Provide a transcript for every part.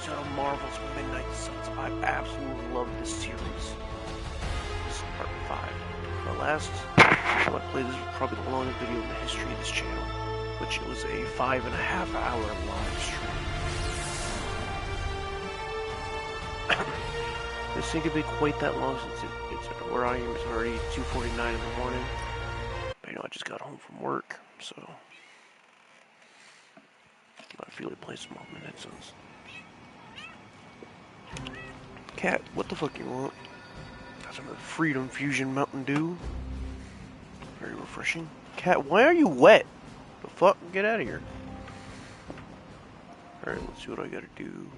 episode of Marvel's Midnight Suns. I absolutely love this series. This is part 5. The last time I played this was probably the longest video in the history of this channel, which was a 5.5 hour live stream. This thing could be quite that long since it's where I am. It's already 2:49 in the morning. But you know, I just got home from work, so I feel like play some more Midnight Suns. Cat, what the fuck you want? Got some of the Freedom Fusion Mountain Dew. Very refreshing. Cat, why are you wet? The fuck? Get out of here. Alright, let's see what I gotta do.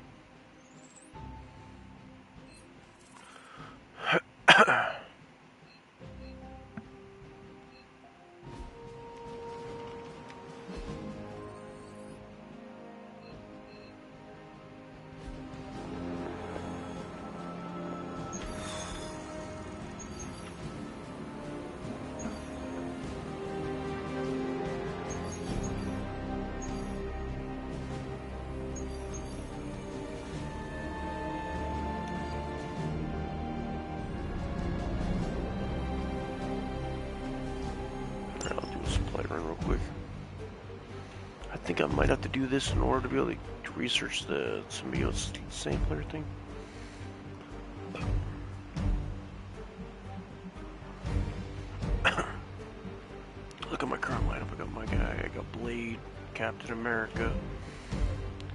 I think I might have to do this in order to be able to research the symbiote sampler thing. Look at my current lineup. I got my guy. I got Blade, Captain America,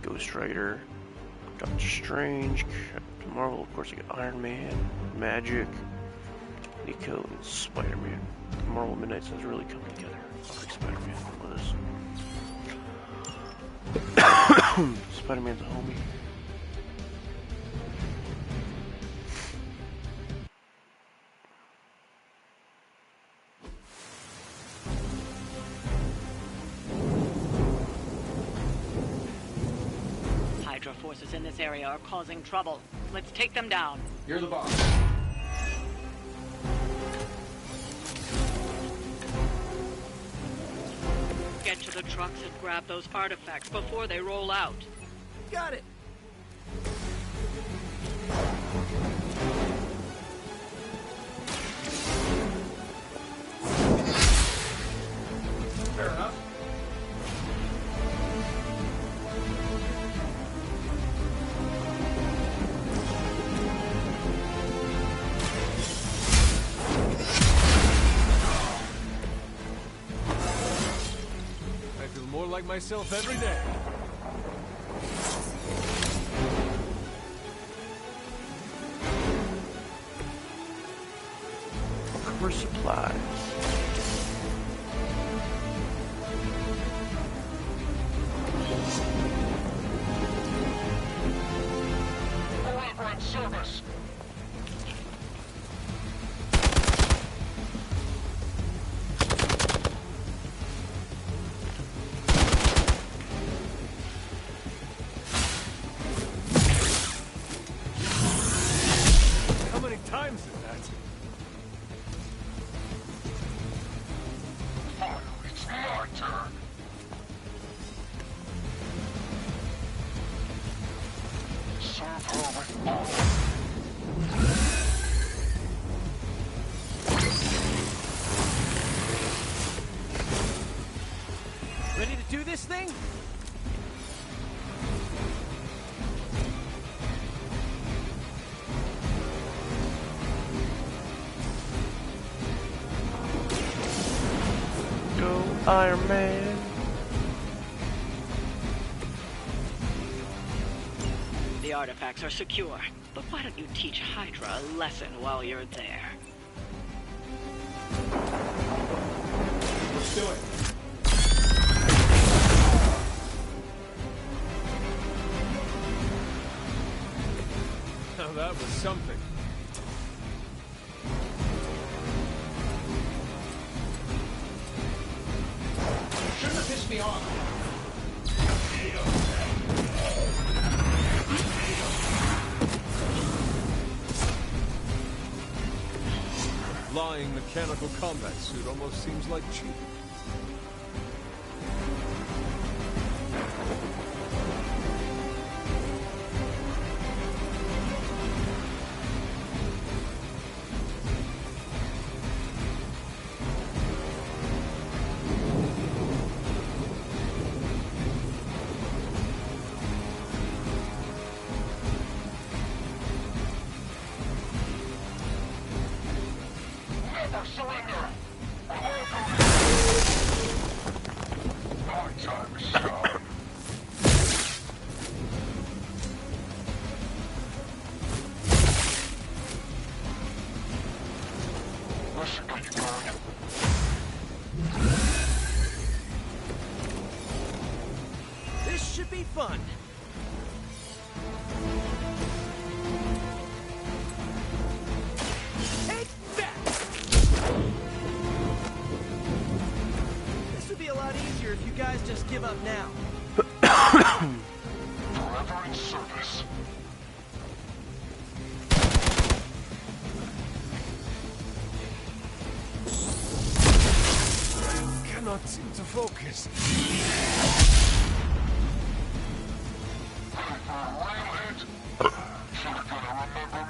Ghost Rider, Doctor Strange, Captain Marvel. Of course, I got Iron Man, Magic, Nico, and Spider-Man. Marvel Midnight Suns really coming together. I like Spider-Man with us. Spider-Man's a homie. Hydra forces in this area are causing trouble. Let's take them down. You're the boss. Get to the trucks and grab those artifacts before they roll out. Got it. Fair enough. More like myself every day. For supplies. Elaborate service. Times is that? Finally, it's my turn. Serve her with honor. Ready to do this thing? Iron Man. The artifacts are secure, but why don't you teach Hydra a lesson while you're there? Let's do it. Now that was something. Shouldn't have pissed me off. Flying mechanical combat suit almost seems like cheating. give up now. Forever in service. Cannot seem to focus. Ready for a real hit? You're gonna remember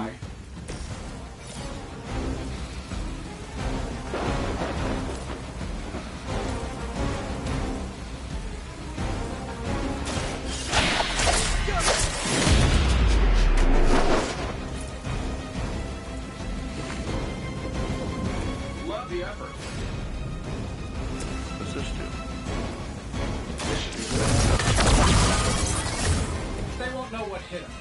me. Love the effort. What's this do? This should be good. They won't know what hit them.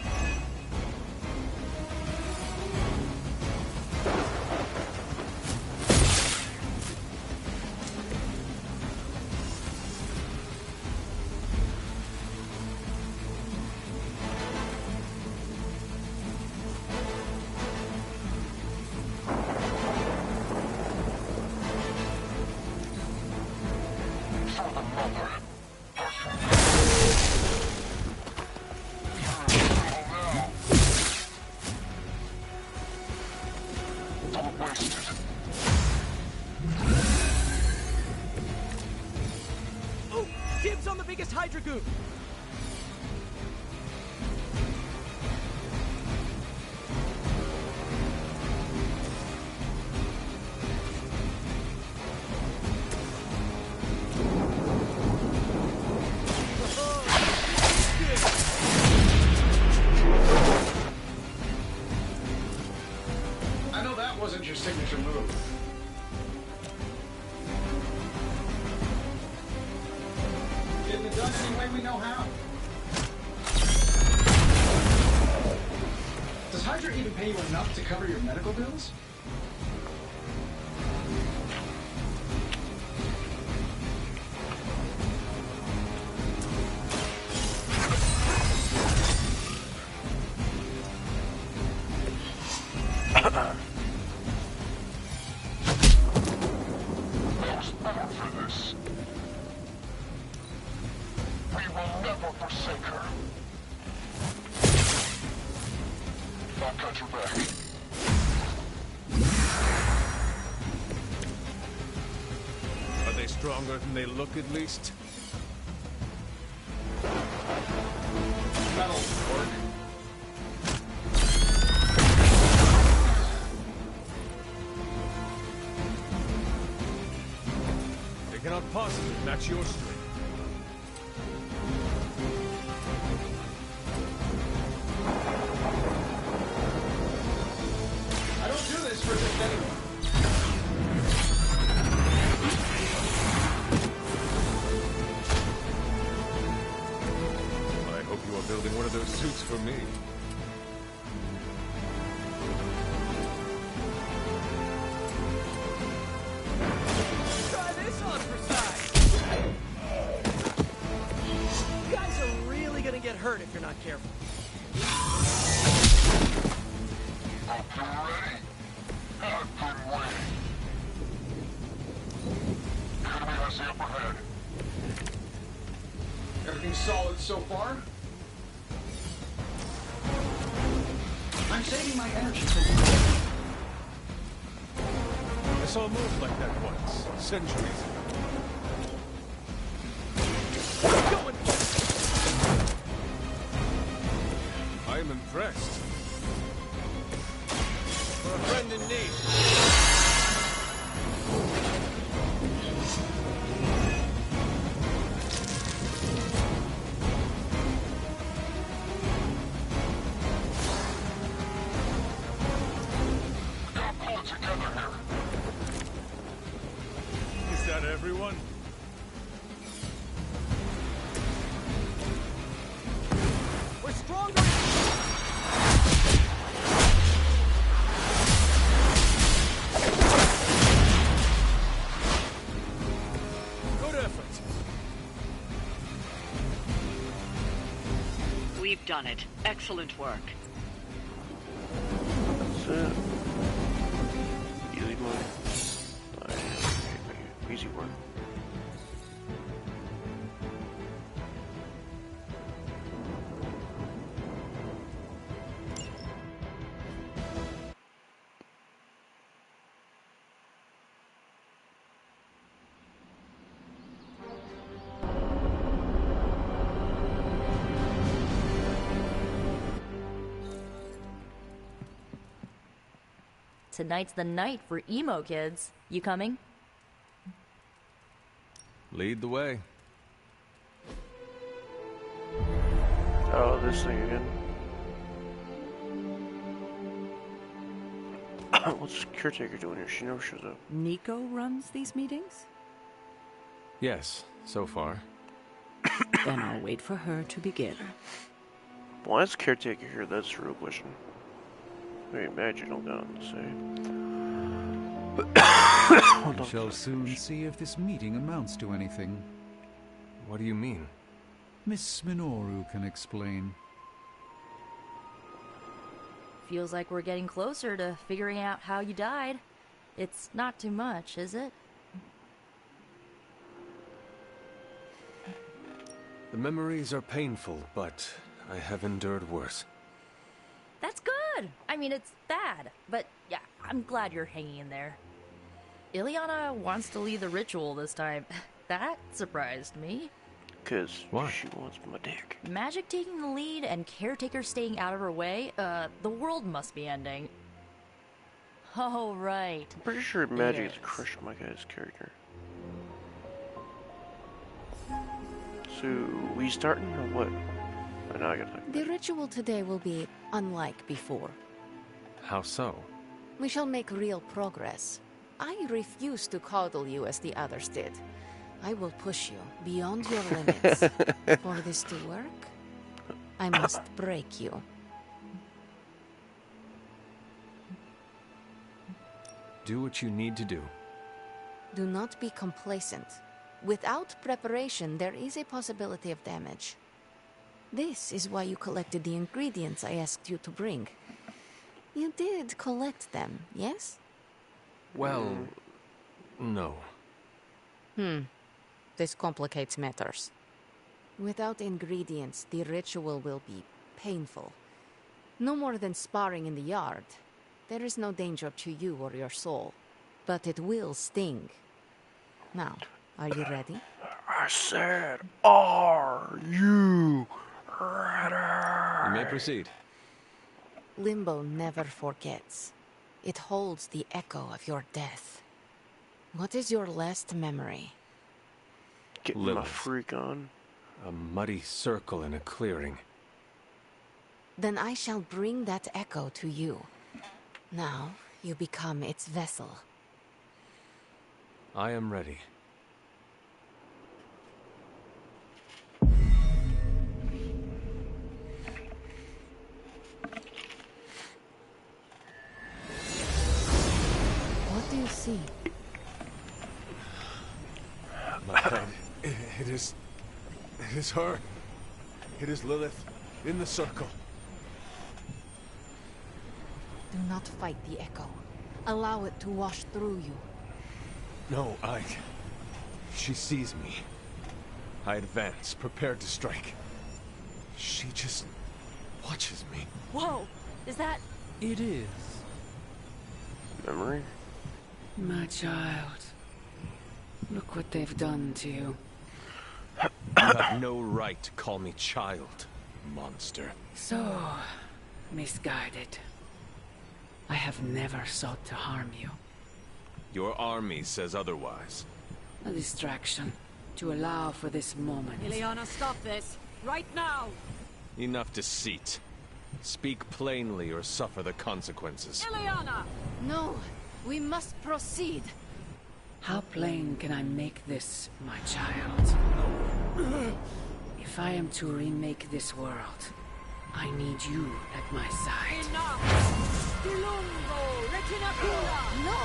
For the mother. Don't waste it. Oh, dibs on the biggest Hydra goon. I know that wasn't your signature move. Getting it done any way we know how. Does Hydra even pay you enough to cover your medical bills? There's more for this. We will never forsake her. I'll cut your back. Are they stronger than they look at least? That'll work. They cannot possibly match your strength. I don't do this for just anyone. I hope you are building one of those suits for me. Try this on for size. You guys are really gonna get hurt if you're not careful. Hope you're ready. I've been waiting. Enemy has the upper hand. Everything's solid so far? I'm saving my energy for the I saw a move like that once, centuries ago. Going. I am impressed. For a friend in need. Gotta pull it together here. Is that everyone? We're stronger. Good effort. We've done it. Excellent work. That's it. easy one. Tonight's the night for emo kids. You coming? Lead the way. Oh, this thing again. What's Caretaker doing here? She never shows up. Nico runs these meetings? Yes, so far. Then I'll wait for her to begin. Why is Caretaker here? That's the real question. Wait, Magic don't got nothing to say. We shall soon see if this meeting amounts to anything. What do you mean? Miss Minoru can explain. Feels like we're getting closer to figuring out how you died. It's not too much, is it? The memories are painful, but I have endured worse. That's good! I mean, it's bad, but yeah, I'm glad you're hanging in there. Ileana wants to lead the ritual this time. That surprised me. Because Why? she wants my dick. Magic taking the lead and Caretaker staying out of her way, the world must be ending. Oh, right. I'm pretty sure Magic is Yes. crushing my guy's character. So, we starting or what? I know I gotta think. The ritual today will be unlike before. How so? We shall make real progress. I refuse to coddle you as the others did. I will push you beyond your limits. For this to work, I must break you. Do what you need to do. Do not be complacent. Without preparation, there is a possibility of damage. This is why you collected the ingredients I asked you to bring. You did collect them, yes? Well, no. This complicates matters. Without ingredients, the ritual will be painful. No more than sparring in the yard. There is no danger to you or your soul, but it will sting. Now, are you ready? I said, are you ready? You may proceed. Limbo never forgets. It holds the echo of your death. What is your last memory? Getting my Lilith. freak on. A muddy circle in a clearing. Then I shall bring that echo to you. Now, you become its vessel. I am ready. What do you see? My head. It is her. It is Lilith in the circle. Do not fight the echo. Allow it to wash through you. No, she sees me. I advance, prepared to strike. She just watches me. Whoa! Is that... It is. Memory? My child. Look what they've done to you. You have no right to call me child, monster. So misguided. I have never sought to harm you. Your army says otherwise. A distraction to allow for this moment. Ileana, stop this! Right now! Enough deceit. Speak plainly or suffer the consequences. Ileana! No, we must proceed. How plain can I make this, my child? If I am to remake this world, I need you at my side. Enough! Dilungo! Retinacula! No!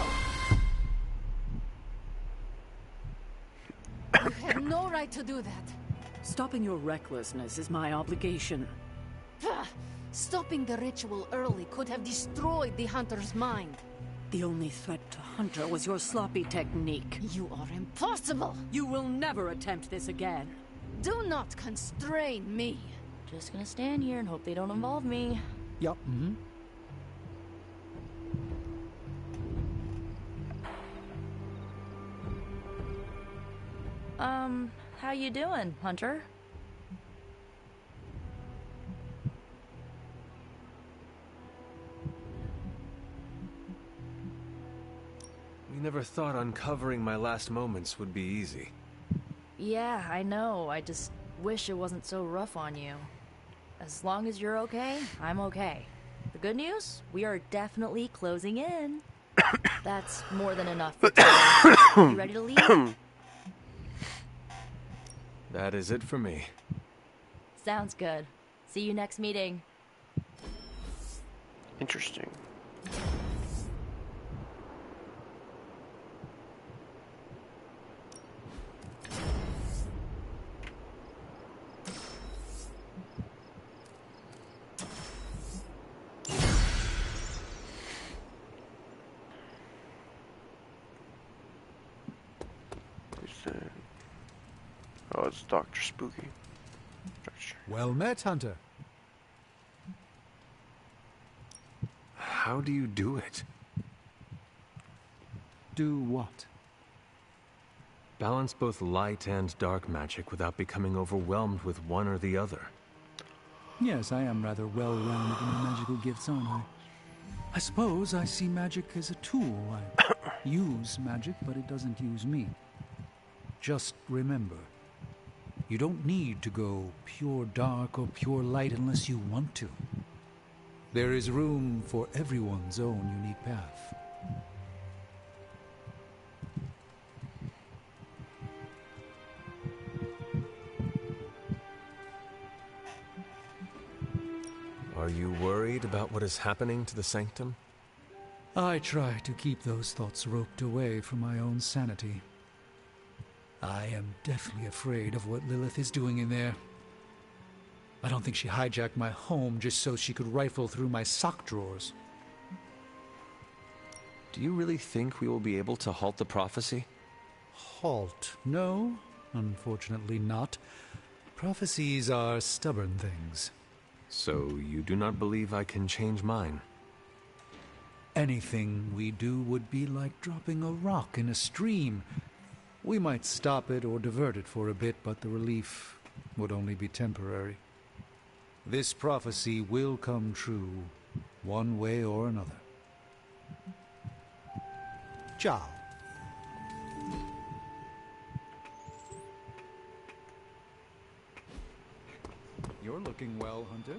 You have no right to do that. Stopping your recklessness is my obligation. Stopping the ritual early could have destroyed the hunter's mind. The only threat to Hunter was your sloppy technique. You are impossible! You will never attempt this again. Do not constrain me! Just gonna stand here and hope they don't involve me. Yup. Mm-hmm. How you doing, Hunter? We never thought uncovering my last moments would be easy. Yeah, I know. I just wish it wasn't so rough on you. As long as you're okay, I'm okay. The good news? We are definitely closing in. That's more than enough for today. You ready to leave? That is it for me. Sounds good. See you next meeting. Interesting. Oh, it's Dr. Spooky. Well met, Hunter. How do you do it? Do what? Balance both light and dark magic without becoming overwhelmed with one or the other. Yes, I am rather well-rounded in my magical gifts, aren't I? I suppose I see magic as a tool. I use magic, but it doesn't use me. Just remember, you don't need to go pure dark or pure light unless you want to. There is room for everyone's own unique path. Are you worried about what is happening to the Sanctum? I try to keep those thoughts roped away from my own sanity. I am deathly afraid of what Lilith is doing in there. I don't think she hijacked my home just so she could rifle through my sock drawers. Do you really think we will be able to halt the prophecy? Halt? No, unfortunately not. Prophecies are stubborn things. So you do not believe I can change mine? Anything we do would be like dropping a rock in a stream. We might stop it or divert it for a bit, but the relief would only be temporary. This prophecy will come true, one way or another. Ciao. You're looking well, Hunter.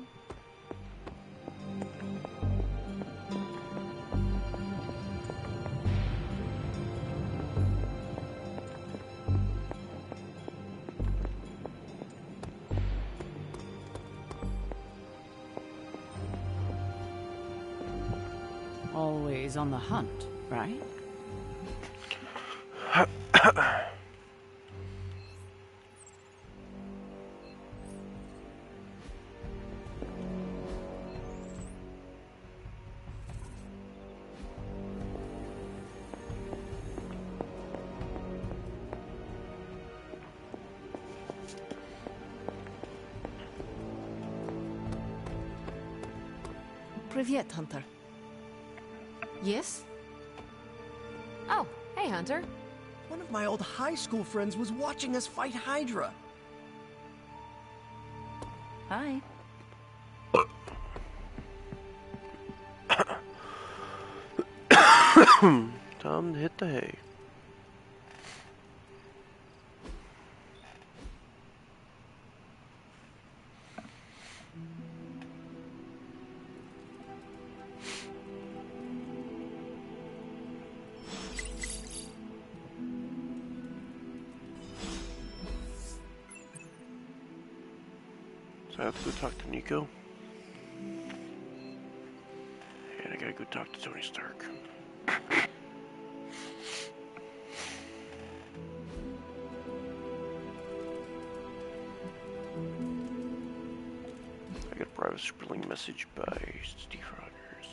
Always on the hunt, right? Privyet, Hunter. Yes? Oh, hey, Hunter. One of my old high school friends was watching us fight Hydra. Hi. Time to hit the hay. So I have to go talk to Nico. And I gotta go talk to Tony Stark. I got a private Superlink message by Steve Rogers.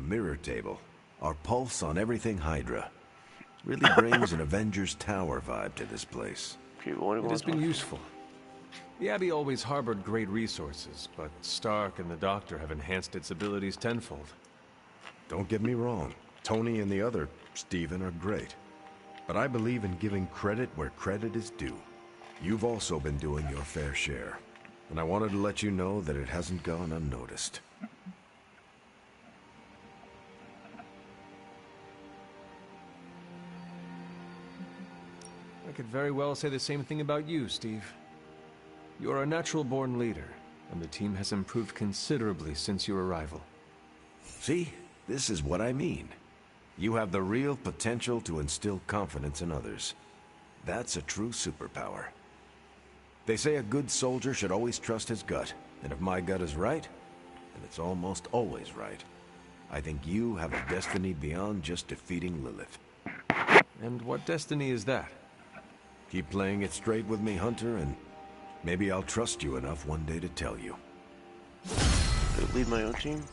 mirror table. Our pulse on everything Hydra. Really brings an Avengers Tower vibe to this place. It has been useful. The Abbey always harbored great resources, but Stark and the Doctor have enhanced its abilities tenfold. Don't get me wrong. Tony and the other Stephen are great. But I believe in giving credit where credit is due. You've also been doing your fair share. And I wanted to let you know that it hasn't gone unnoticed. I could very well say the same thing about you, Steve. You're a natural-born leader, and the team has improved considerably since your arrival. See? This is what I mean. You have the real potential to instill confidence in others. That's a true superpower. They say a good soldier should always trust his gut, and if my gut is right, then it's almost always right. I think you have a destiny beyond just defeating Lilith. And what destiny is that? Keep playing it straight with me, Hunter, and maybe I'll trust you enough one day to tell you. Could I lead my own team?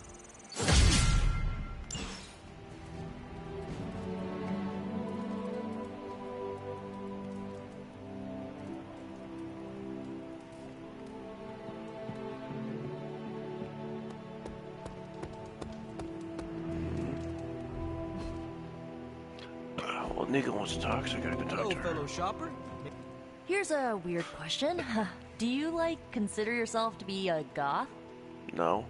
Well, Nico wants to talk, so I gotta go talk to her. Fellow shopper. Here's a weird question. Do you, like, consider yourself to be a goth? No.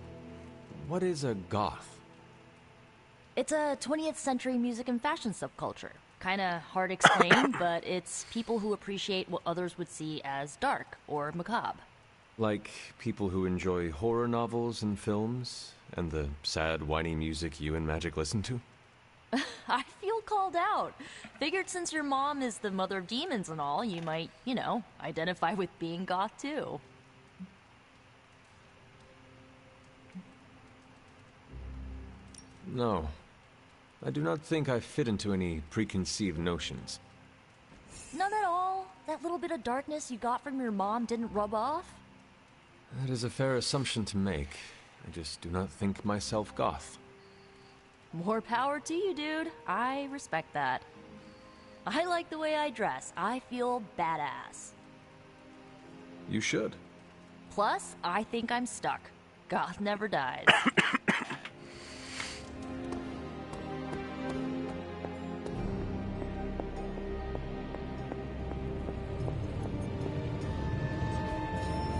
What is a goth? It's a 20th century music and fashion subculture. Kinda hard to explain, but it's people who appreciate what others would see as dark or macabre. Like people who enjoy horror novels and films, and the sad, whiny music you and Magic listen to? I feel called out. Figured since your mom is the mother of demons and all, you might, you know, identify with being goth too. No. I do not think I fit into any preconceived notions. None at all? That little bit of darkness you got from your mom didn't rub off? That is a fair assumption to make. I just do not think myself goth. More power to you, dude. I respect that. I like the way I dress. I feel badass. You should. Plus, I think I'm stuck. Goth never dies.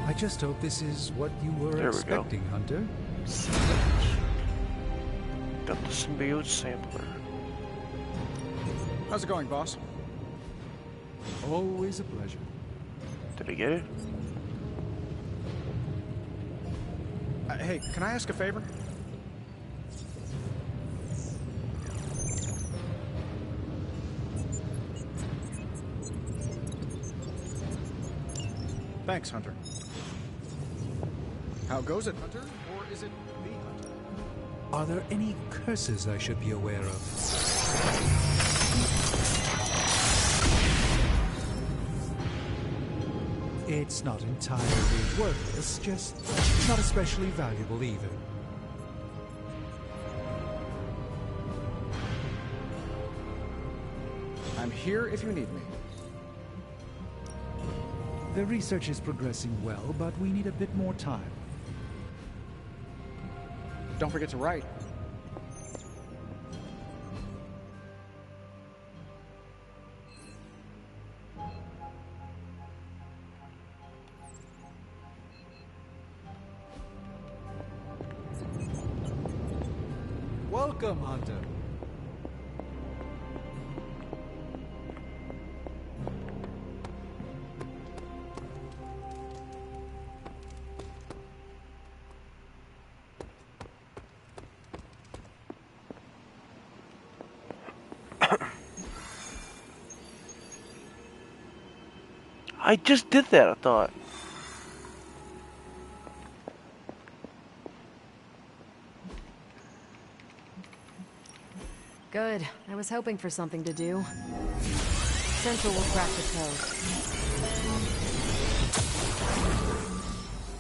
I just hope this is what you were expecting, Hunter. Got the symbiote sampler. How's it going, boss? Always a pleasure. Did I get it? Hey, can I ask a favor? Thanks, Hunter. How goes it, Hunter? Or is it the Hunter? Are there any curses I should be aware of? It's not entirely worthless, just not especially valuable either. I'm here if you need me. The research is progressing well, but we need a bit more time. Don't forget to write. Welcome, Hunter. I just did that, I thought. Good. I was hoping for something to do. Central will crack the code.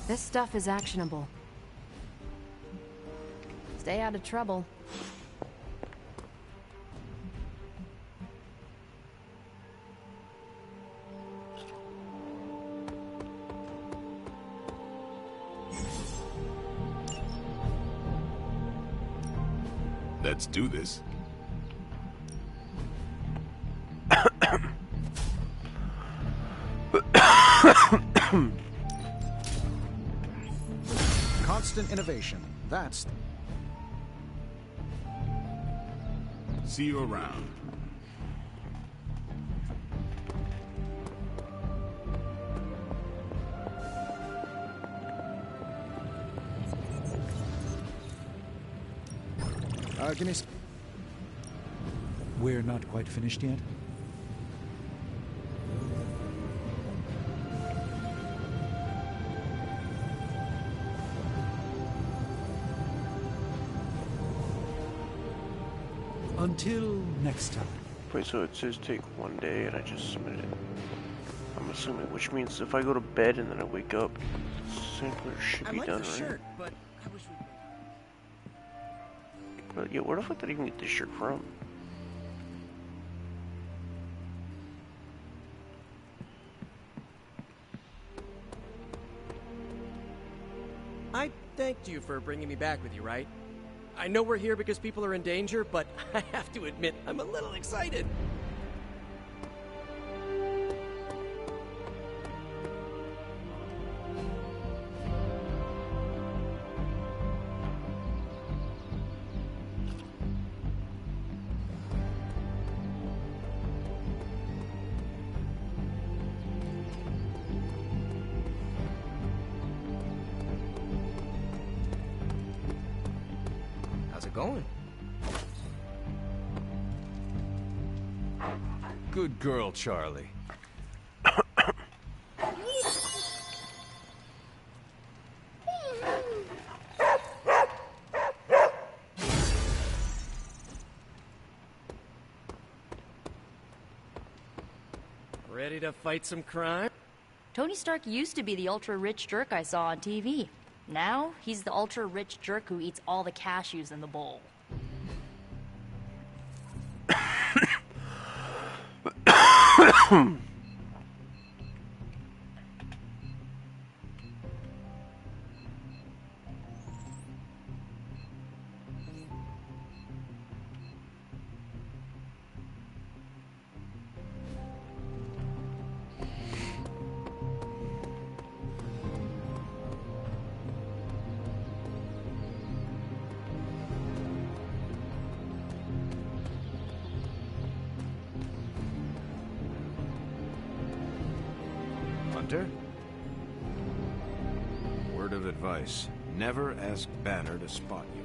This stuff is actionable. Stay out of trouble. Let's do this. Constant innovation. That's... See you around. Give me... We're not quite finished yet? Until next time. Wait, so it says take 1 day and I just submitted it. I'm assuming, which means if I go to bed and then I wake up, Sinclair should be done, right? Shirt, but I wish we... But yeah, where the fuck did I even get this shirt from? I thanked you for bringing me back with you, right? I know we're here because people are in danger, but I have to admit, I'm a little excited. How's it going? Good girl, Charlie. Ready to fight some crime? Tony Stark used to be the ultra-rich jerk I saw on TV. Now, he's the ultra-rich jerk who eats all the cashews in the bowl. Hunter? Word of advice. Never ask Banner to spot you.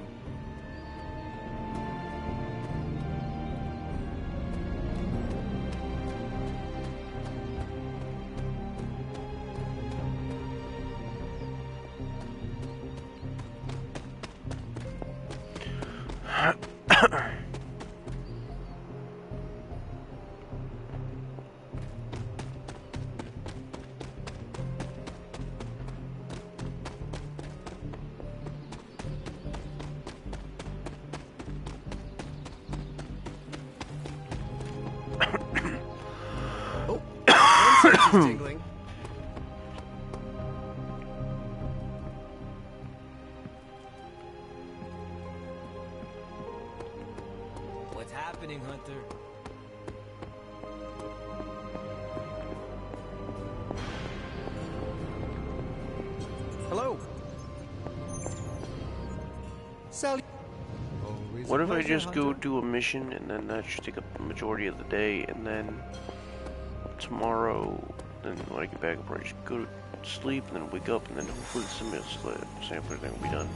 She's tingling. What's happening, Hunter? Hello. Sally. What if I just go do a mission and then that should take up the majority of the day, and then tomorrow, then when I get back, I'll probably just go to sleep and then wake up and then hopefully the sampler thing will be done.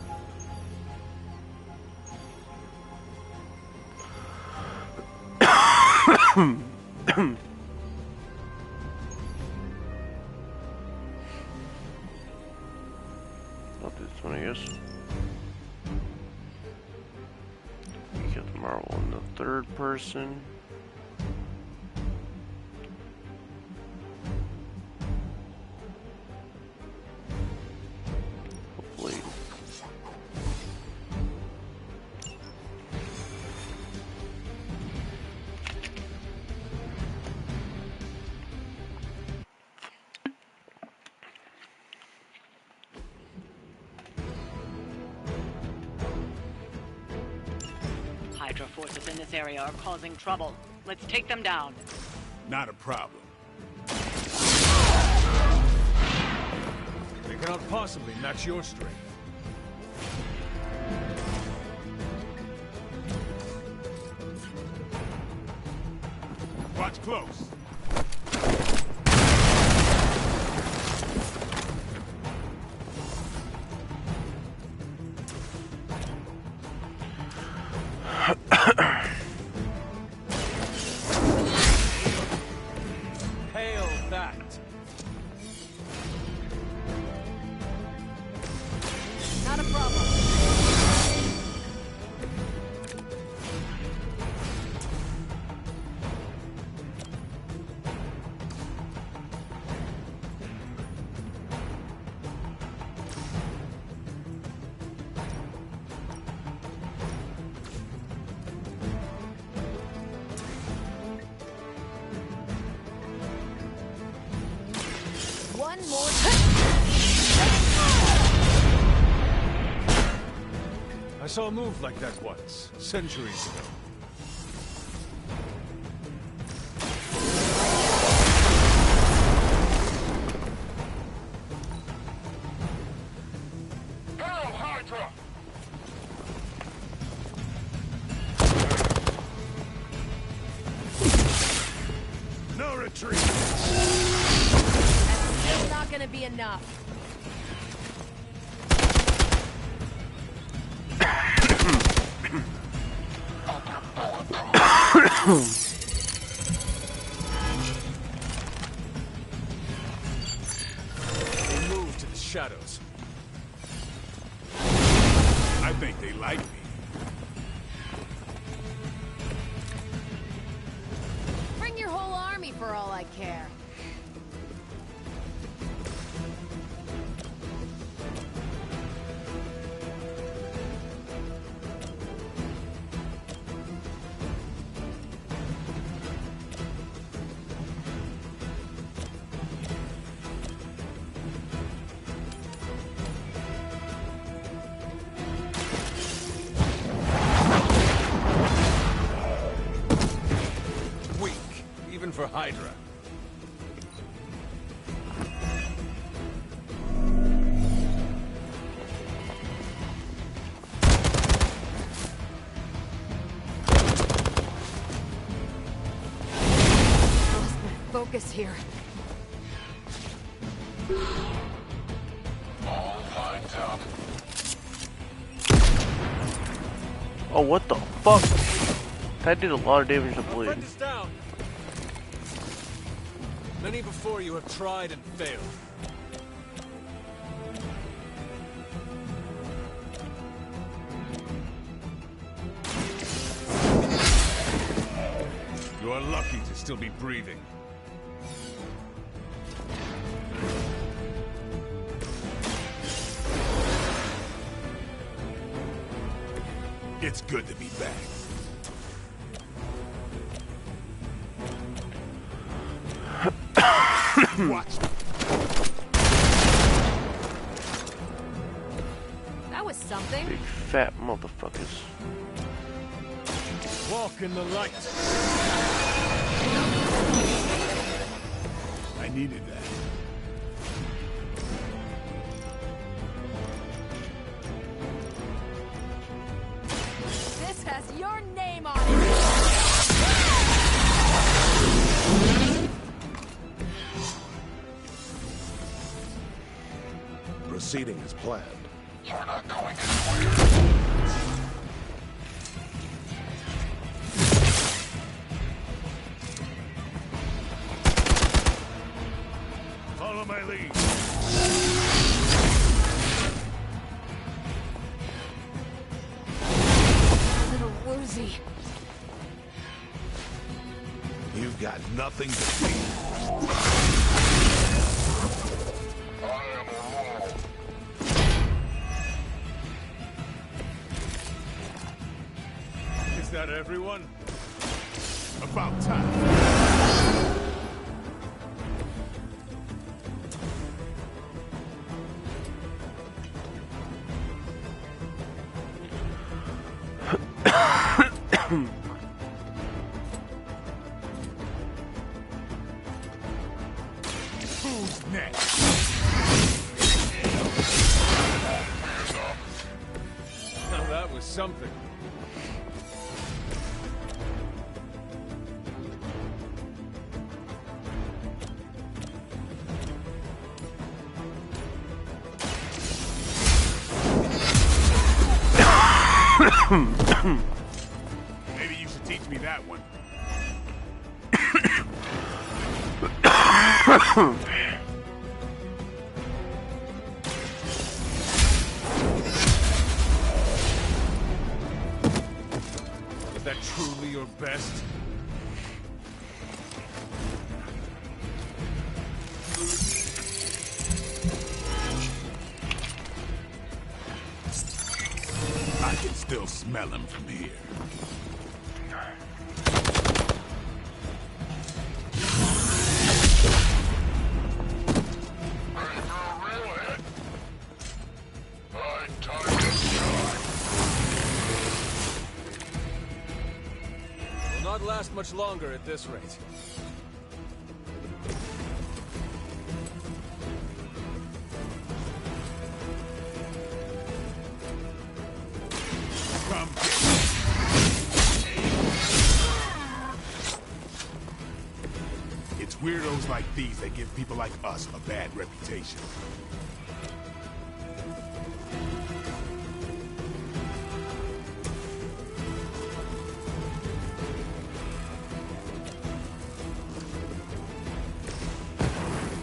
I'll do this one, I guess. You get tomorrow on the third person. Hopefully. Hydra forces in this area are causing trouble. Let's take them down. Not a problem. They cannot possibly match your strength. Watch close. Hail that! Not a problem. One more I saw a move like that once, centuries ago. Hail Hydra! No retreat! It's not gonna be enough. They move to the shadows. I think they like me. Bring your whole army for all I care. Weak, even for Hydra. Lost my focus here. All lined up. Oh, what the fuck? That did a lot of damage to Blade. Friend is down. Many before you have tried and failed. You are lucky to still be breathing. It's good to be back. Watch. That was something. Big fat motherfuckers. Walk in the light. I needed that. This has your name on it. Proceeding as planned. You're not going Follow my lead. Little woozy. You've got nothing to fear. I am alone. Is that everyone? About time. Who's next? Now that was something. Maybe you should teach me that one. Is that truly your best? I can still smell him from here. Will not last much longer at this rate. Come get it. It's weirdos like these that give people like us a bad reputation.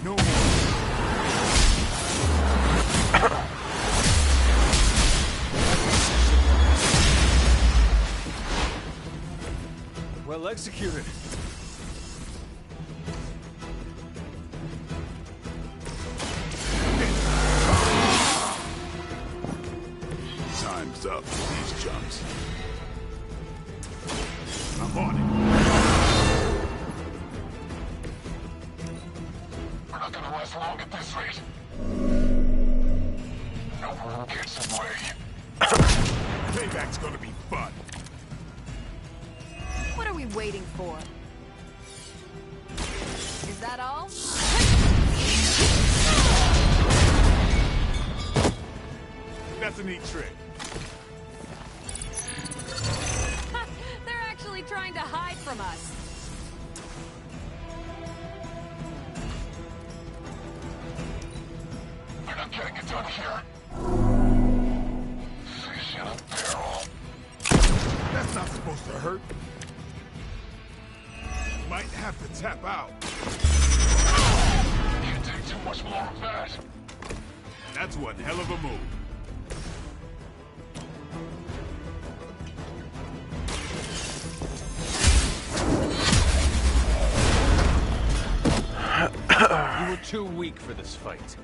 No more. Well executed. Time's up for these chumps. I'm on it. We're not gonna last long at this rate. No one gets away. Payback's gonna be fun. What are we waiting for? Is that all? That's a neat trick. They're actually trying to hide from us. We're not getting it done here. Fish in a barrel. That's not supposed to hurt. Might have to tap out. Can't take too much more of that. That's one hell of a move. You were too weak for this fight.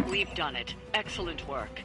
We've done it. Excellent work.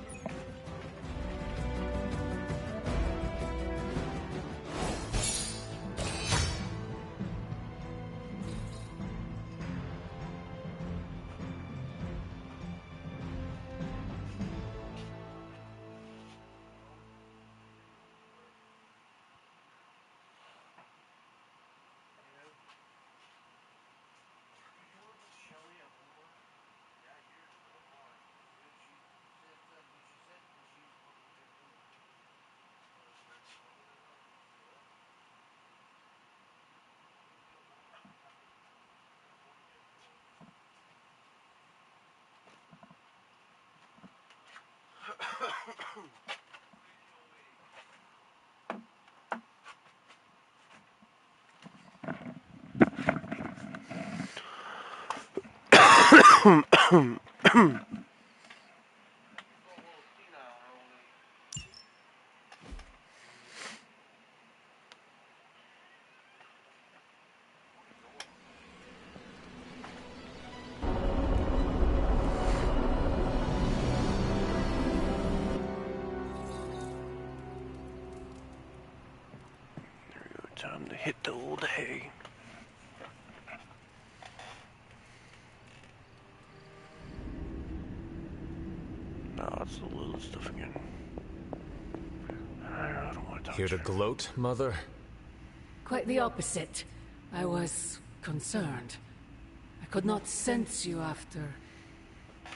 Time to hit the old hay. No, it's the little stuff again. Here to gloat, Mother? Quite the opposite. I was concerned. I could not sense you after...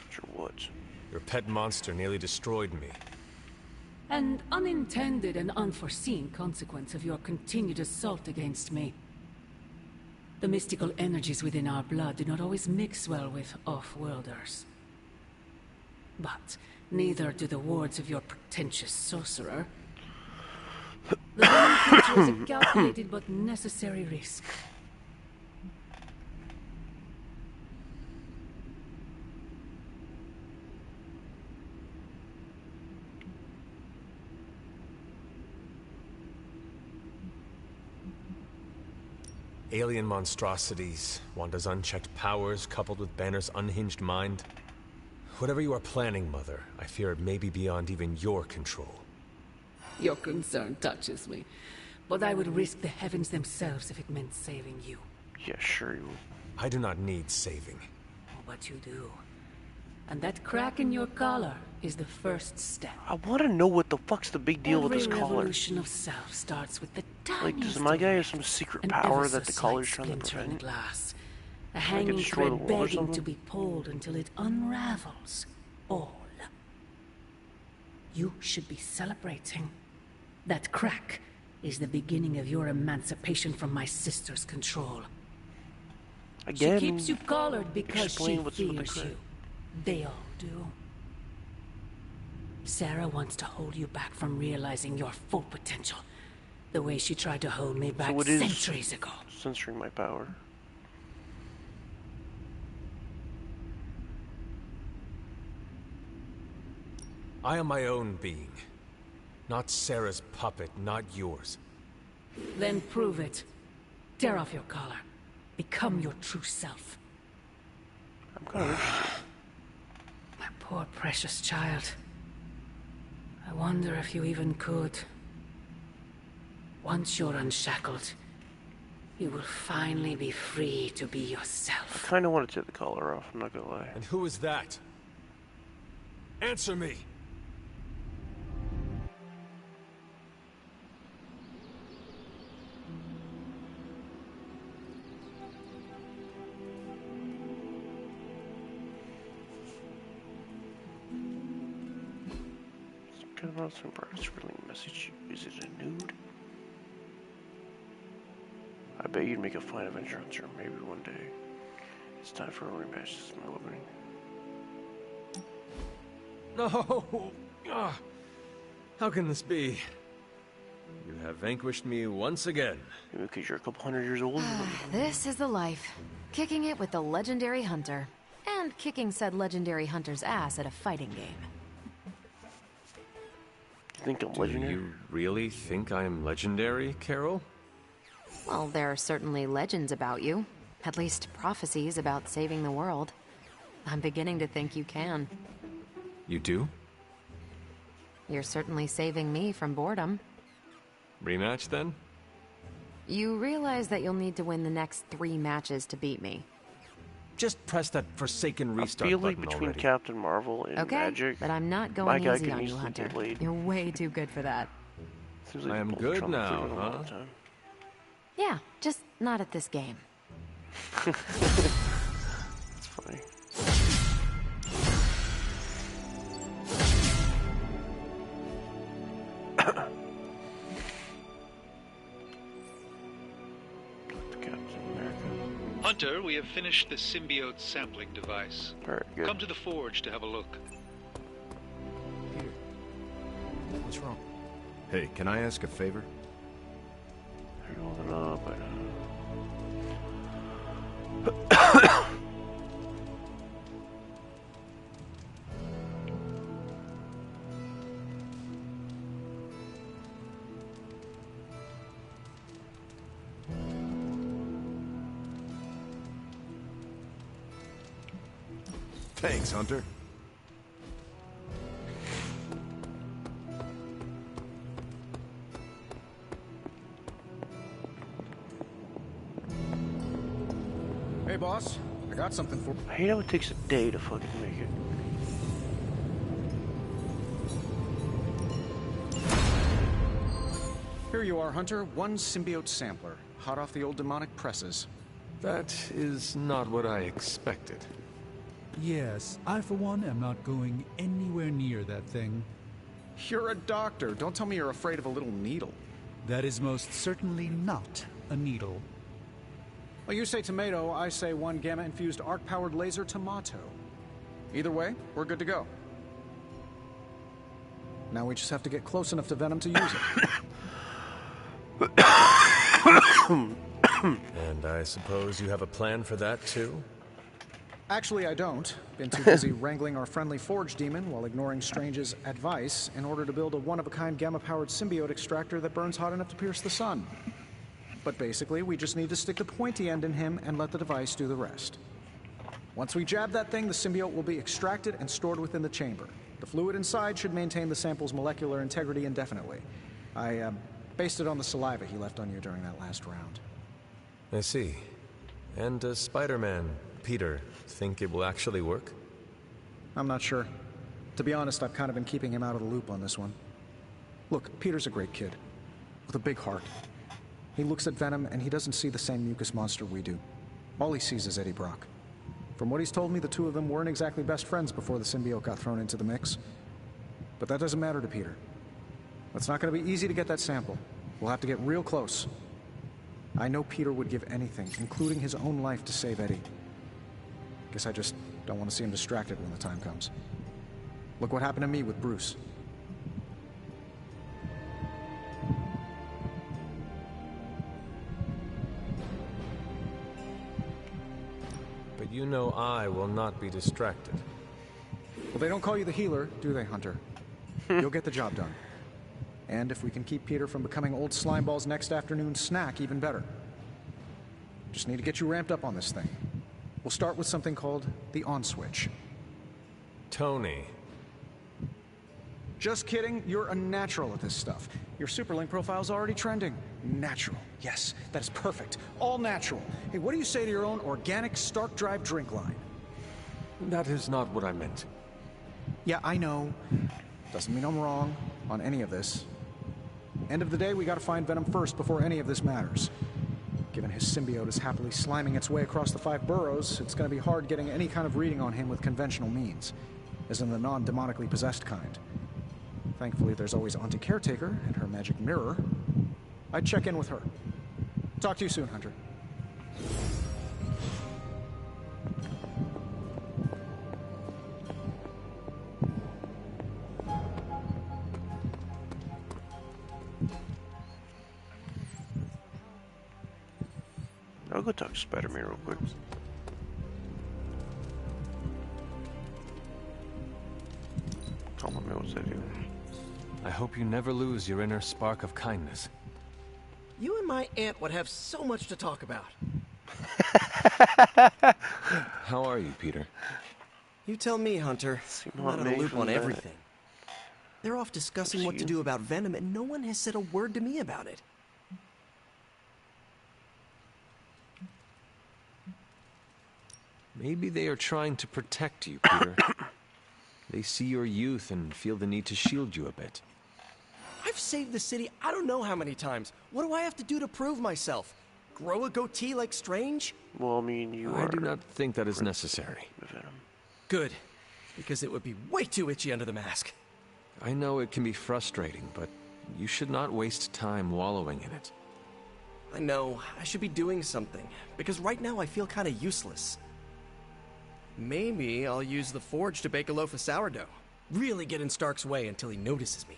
Sure what? Your pet monster nearly destroyed me. An unintended and unforeseen consequence of your continued assault against me. The mystical energies within our blood do not always mix well with off-worlders. But neither do the wards of your pretentious sorcerer. The living creature is a calculated but necessary risk. Alien monstrosities, Wanda's unchecked powers coupled with Banner's unhinged mind. Whatever you are planning, Mother, I fear it may be beyond even your control. Your concern touches me, but I would risk the heavens themselves if it meant saving you. Yeah, sure you will. I do not need saving. Oh, but you do. And that crack in your collar is the first step. I want to know what the fuck's the big deal with this collar. Every revolution of self starts with the tiniest Like, does my guy have some secret power that the collar's trying to prevent? Glass. A hanging thread begging to be pulled until it unravels all. You should be celebrating. That crack is the beginning of your emancipation from my sister's control. Again, she keeps you collared because she what's with the fears crack. you. They all do. Sarah wants to hold you back from realizing your full potential. The way she tried to hold me back centuries ago. Censoring my power. I am my own being. Not Sarah's puppet, not yours. Then prove it. Tear off your collar. Become your true self. I'm kind of interested. My poor precious child. I wonder if you even could. Once you're unshackled, you will finally be free to be yourself. I kind of want to take the collar off, I'm not gonna lie. And who is that? Answer me! Some progress really message you. Is it a nude? I bet you'd make a fine adventure hunter maybe one day. It's time for a rematch. This is my opening. No! Ah. How can this be? You have vanquished me once again. Maybe because you're a couple hundred years old. This is the life. Kicking it with the legendary hunter. And kicking said legendary hunter's ass at a fighting game. Think I'm legendary? Do you really think I'm legendary, Carol? Well, there are certainly legends about you. At least prophecies about saving the world. I'm beginning to think you can. You do? You're certainly saving me from boredom. Rematch, then? You realize that you'll need to win the next 3 matches to beat me. Just press that forsaken restart I feel like button between already. Captain Marvel and Okay, Magic, but I'm not my going guy easy can on you, easily Hunter. get laid. You're way too good for that. Seems like I am both good trying to now, prove it all huh? the time. Yeah, just not at this game. It's funny. Hunter, we have finished the symbiote sampling device. Alright, good. Come to the forge to have a look. What's wrong? Hey, can I ask a favor? You're holding up, I Thanks, Hunter. Hey, boss. I got something for... I hate how it takes a day to fucking make it. Here you are, Hunter. One symbiote sampler, hot off the old demonic presses. That is not what I expected. Yes, I for one am not going anywhere near that thing. You're a doctor. Don't tell me you're afraid of a little needle. That is most certainly not a needle. Well, you say tomato, I say one gamma-infused arc-powered laser tomato. Either way, we're good to go. Now we just have to get close enough to Venom to use it. And I suppose you have a plan for that, too? Actually, I don't. Been too busy wrangling our friendly Forge demon while ignoring Strange's advice in order to build a one-of-a-kind gamma-powered symbiote extractor that burns hot enough to pierce the sun. But basically, we just need to stick the pointy end in him and let the device do the rest. Once we jab that thing, the symbiote will be extracted and stored within the chamber. The fluid inside should maintain the sample's molecular integrity indefinitely. I based it on the saliva he left on you during that last round. I see. And does Spider-Man, Peter, think it will actually work? I'm not sure. To be honest, I've kind of been keeping him out of the loop on this one. Look, Peter's a great kid, with a big heart. He looks at Venom and he doesn't see the same mucus monster we do. All he sees is Eddie Brock. From what he's told me, the two of them weren't exactly best friends before the symbiote got thrown into the mix. But that doesn't matter to Peter. It's not going to be easy to get that sample. We'll have to get real close. I know Peter would give anything, including his own life, to save Eddie. Guess I just don't want to see him distracted when the time comes. Look what happened to me with Bruce. But you know I will not be distracted. Well, they don't call you the healer, do they, Hunter? You'll get the job done. And if we can keep Peter from becoming old Slimeball's next afternoon snack, even better. Just need to get you ramped up on this thing. We'll start with something called the on switch. Tony. Just kidding, you're a natural at this stuff. Your Superlink profile's already trending. Natural. Yes, that is perfect. All natural. Hey, what do you say to your own organic Stark Drive drink line? That is not what I meant. Yeah, I know. Doesn't mean I'm wrong on any of this. End of the day, we gotta find Venom first before any of this matters. Given his symbiote is happily sliming its way across the 5 boroughs, it's gonna be hard getting any kind of reading on him with conventional means, as in the non-demonically possessed kind. Thankfully, there's always Auntie Caretaker and her magic mirror. I'd check in with her. Talk to you soon, Hunter. I'll go talk to Spider-Man real quick. Tell him what I do. I hope you never lose your inner spark of kindness. You and my aunt would have so much to talk about. How are you, Peter? You tell me, Hunter. I'm not in a loop on everything. They're off discussing what to do about Venom, and no one has said a word to me about it. Maybe they are trying to protect you, Peter. They see your youth and feel the need to shield you a bit. I've saved the city I don't know how many times. What do I have to do to prove myself? Grow a goatee like Strange? Well, I mean, I do not think that is necessary. Good, because it would be way too itchy under the mask. I know it can be frustrating, but you should not waste time wallowing in it. I know, I should be doing something, because right now I feel kind of useless. Maybe I'll use the Forge to bake a loaf of sourdough. Really get in Stark's way until he notices me.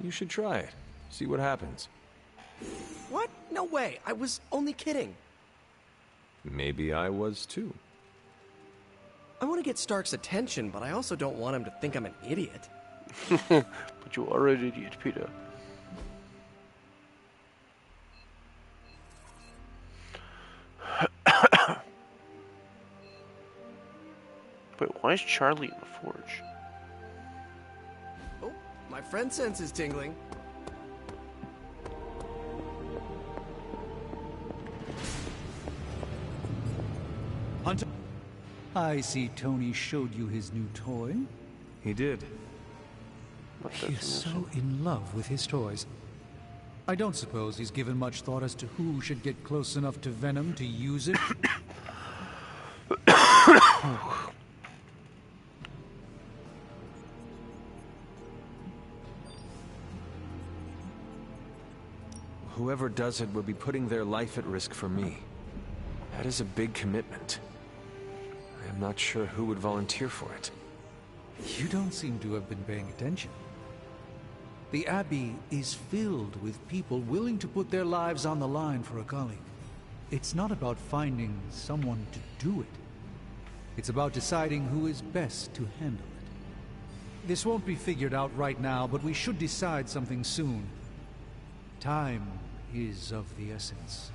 You should try it. See what happens. What? No way. I was only kidding. Maybe I was too. I want to get Stark's attention, but I also don't want him to think I'm an idiot. But you are an idiot, Peter. Wait, why is Charlie in the Forge? Oh, my friend sense is tingling. Hunter, I see Tony showed you his new toy. He did. He is so in love with his toys. I don't suppose he's given much thought as to who should get close enough to Venom to use it. Whoever does it will be putting their life at risk for me. That is a big commitment. I am not sure who would volunteer for it. You don't seem to have been paying attention. The Abbey is filled with people willing to put their lives on the line for a colleague. It's not about finding someone to do it. It's about deciding who is best to handle it. This won't be figured out right now, but we should decide something soon. Time is of the essence.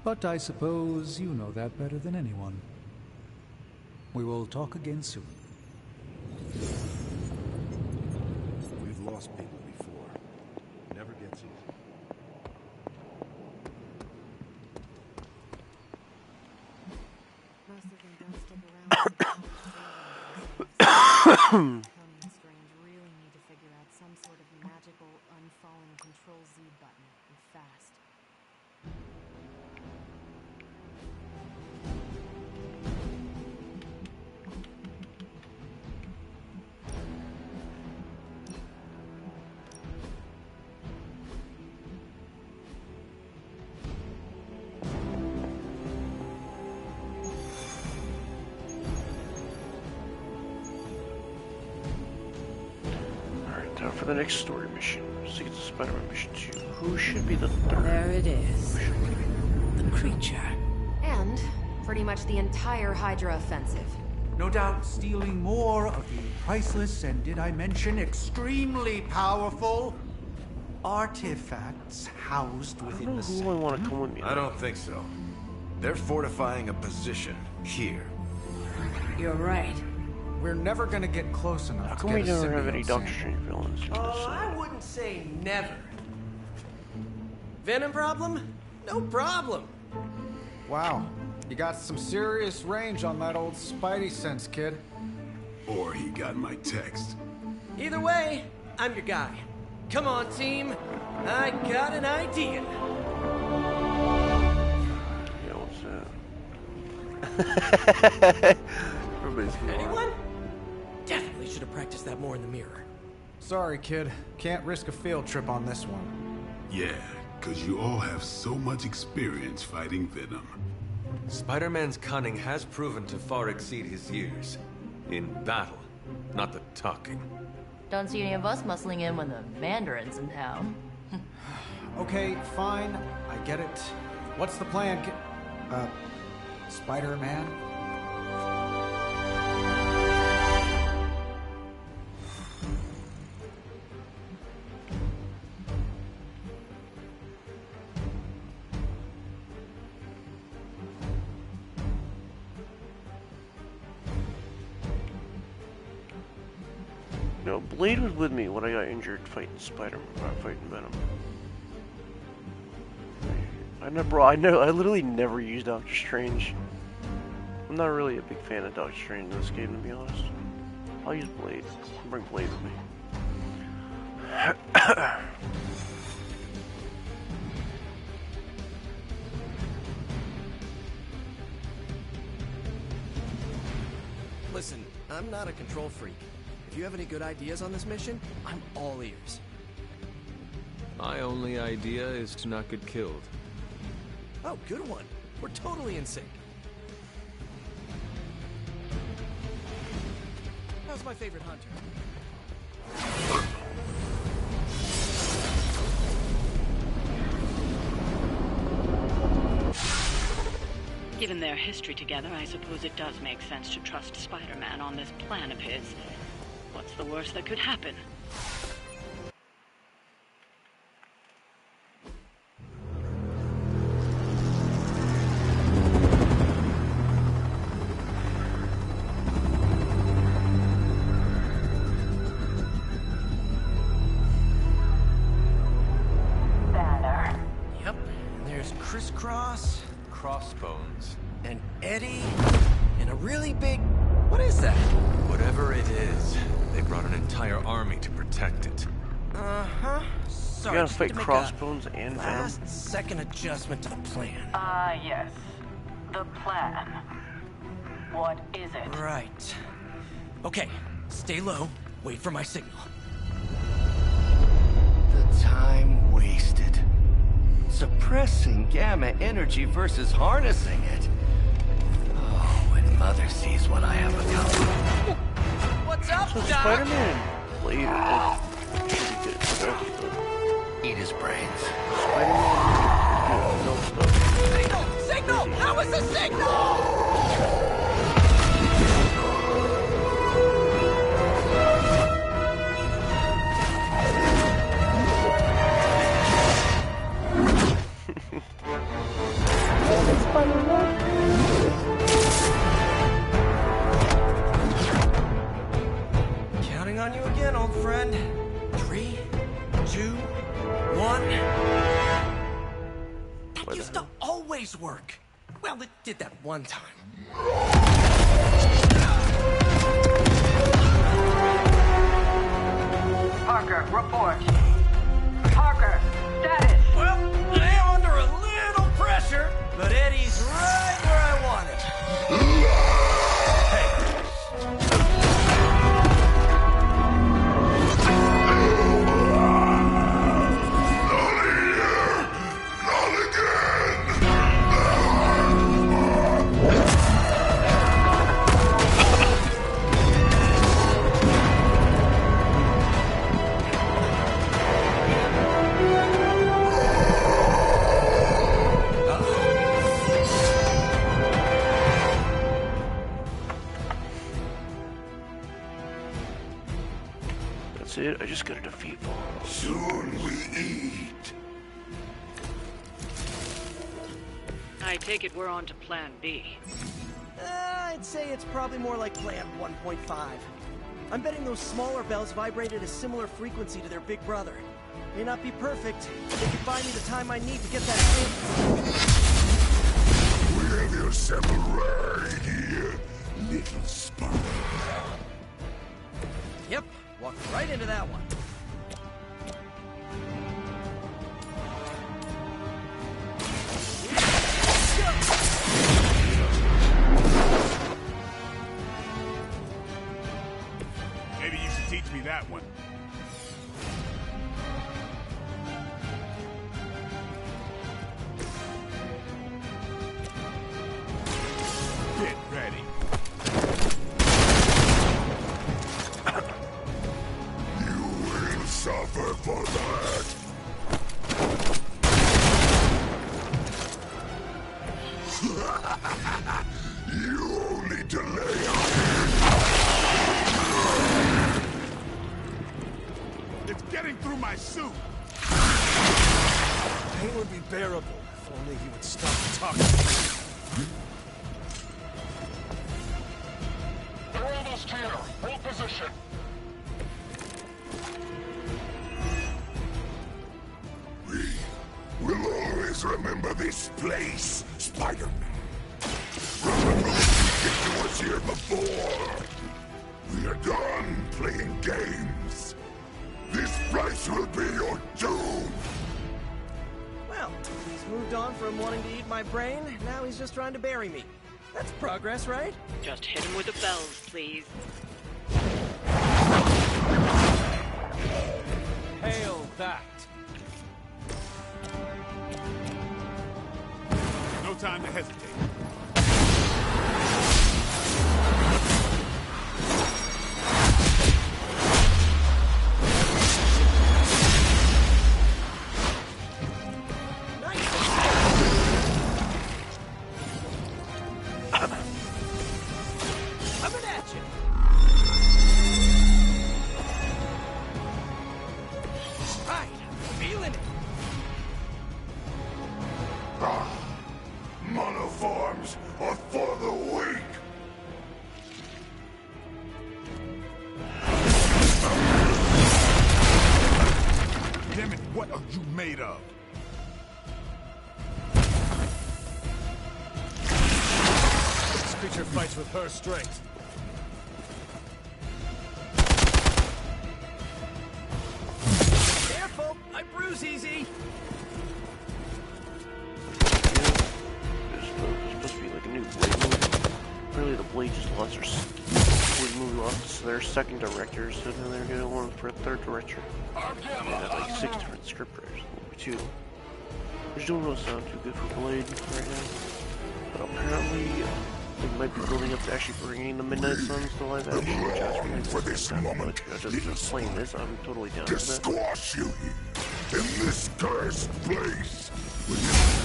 But I suppose you know that better than anyone. We will talk again soon. We've lost people before. Never gets easy. Most of them don't stick around. Tony and Strange really need to figure out some sort of magical unfallen Control Z button, and fast. Time for the next story mission. See, it's Spider-Man mission 2. Who should be the third? There it is. The creature. And pretty much the entire Hydra offensive. No doubt stealing more of the priceless and, did I mention, extremely powerful artifacts housed within the Who would want to come with me? I don't think so. They're fortifying a position here. You're right. We're never gonna get close enough How to come we get a never have any symbiote Doctor sample. Strange villains? Oh, I wouldn't say never. Venom problem? No problem. Wow, you got some serious range on that old Spidey sense, kid. Or he got my text. Either way, I'm your guy. Come on, team. I got an idea. Yeah, what's that? Everybody's Anyone? Definitely should have practiced that more in the mirror. Sorry, kid. Can't risk a field trip on this one. Yeah, because you all have so much experience fighting Venom. Spider-Man's cunning has proven to far exceed his years. In battle, not the talking. Don't see any of us muscling in when the Mandarin's in town. Okay, fine. I get it. What's the plan, Spider-Man? No, Blade was with me when I got injured fighting fighting Venom. I literally never used Doctor Strange. I'm not really a big fan of Doctor Strange in this game, to be honest. I'll use Blade. I'll bring Blade with me. Listen, I'm not a control freak. If you have any good ideas on this mission, I'm all ears. My only idea is to not get killed. Oh, good one. We're totally in sync. How's my favorite hunter? Given their history together, I suppose it does make sense to trust Spider-Man on this plan of his. What's the worst that could happen? Banner. Yep, and there's Crisscross. Crossbones. And Eddie. And a really big What is that? Whatever it is, they brought an entire army to protect it. Uh-huh. Sorry, You got just fake to make crossbones a and Venom. last-second adjustment to the plan. Yes. The plan. What is it? Right. Okay, stay low. Wait for my signal. The time wasted. Suppressing gamma energy versus harnessing it. Oh, when Mother sees what I have become. What's up, So Doc? Spider-Man Blade are both pretty good at stealth stuff. Eat his brains. Spider-Man is good at stealth stuff. Signal! Signal! That was the signal! Counting on you again, old friend. 3, 2, 1. That used to always work. Well, it did that one time. Parker, report. Parker, status. Well, I am under a little pressure, but Eddie's right where I want him. That's it. I just gotta defeat Voss. Soon we eat. I take it we're on to Plan B. I'd say it's probably more like Plan 1.5. I'm betting those smaller bells vibrate at a similar frequency to their big brother. May not be perfect, but they could buy me the time I need to get that thing. We have yourself right here, little Spider. Yep, walked right into that one. Maybe you should teach me that one. Get ready. You will suffer for that. You only delay It's getting through my suit. Pain would be bearable if only he would stop talking. They're almost here. Hold position. We will always remember this place, Spider-Man. Remember what you did to us here before. We are done playing games. This place will be your doom. Well, he's moved on from wanting to eat my brain, now he's just trying to bury me. That's progress, right? Just hit him with the bells, please. Hail that! No time to hesitate. Coming at you! Right, feeling it! Monoforms are for the weak. Damn it, what are you made of? This creature fights with her strength. news, Easy. There's supposed to be like a new Blade movie. Apparently the Blade just lost their Blade movie lost their second director, so then they're gonna want for a third director. They had like 6 different scriptwriters, movie 2. Which don't really sound too good for Blade right now. But apparently they might be building up to actually bringing the Midnight Suns to live action, which I was really for this moment. Just playing this, I'm totally down To with that. squash you here, in this cursed place. We shall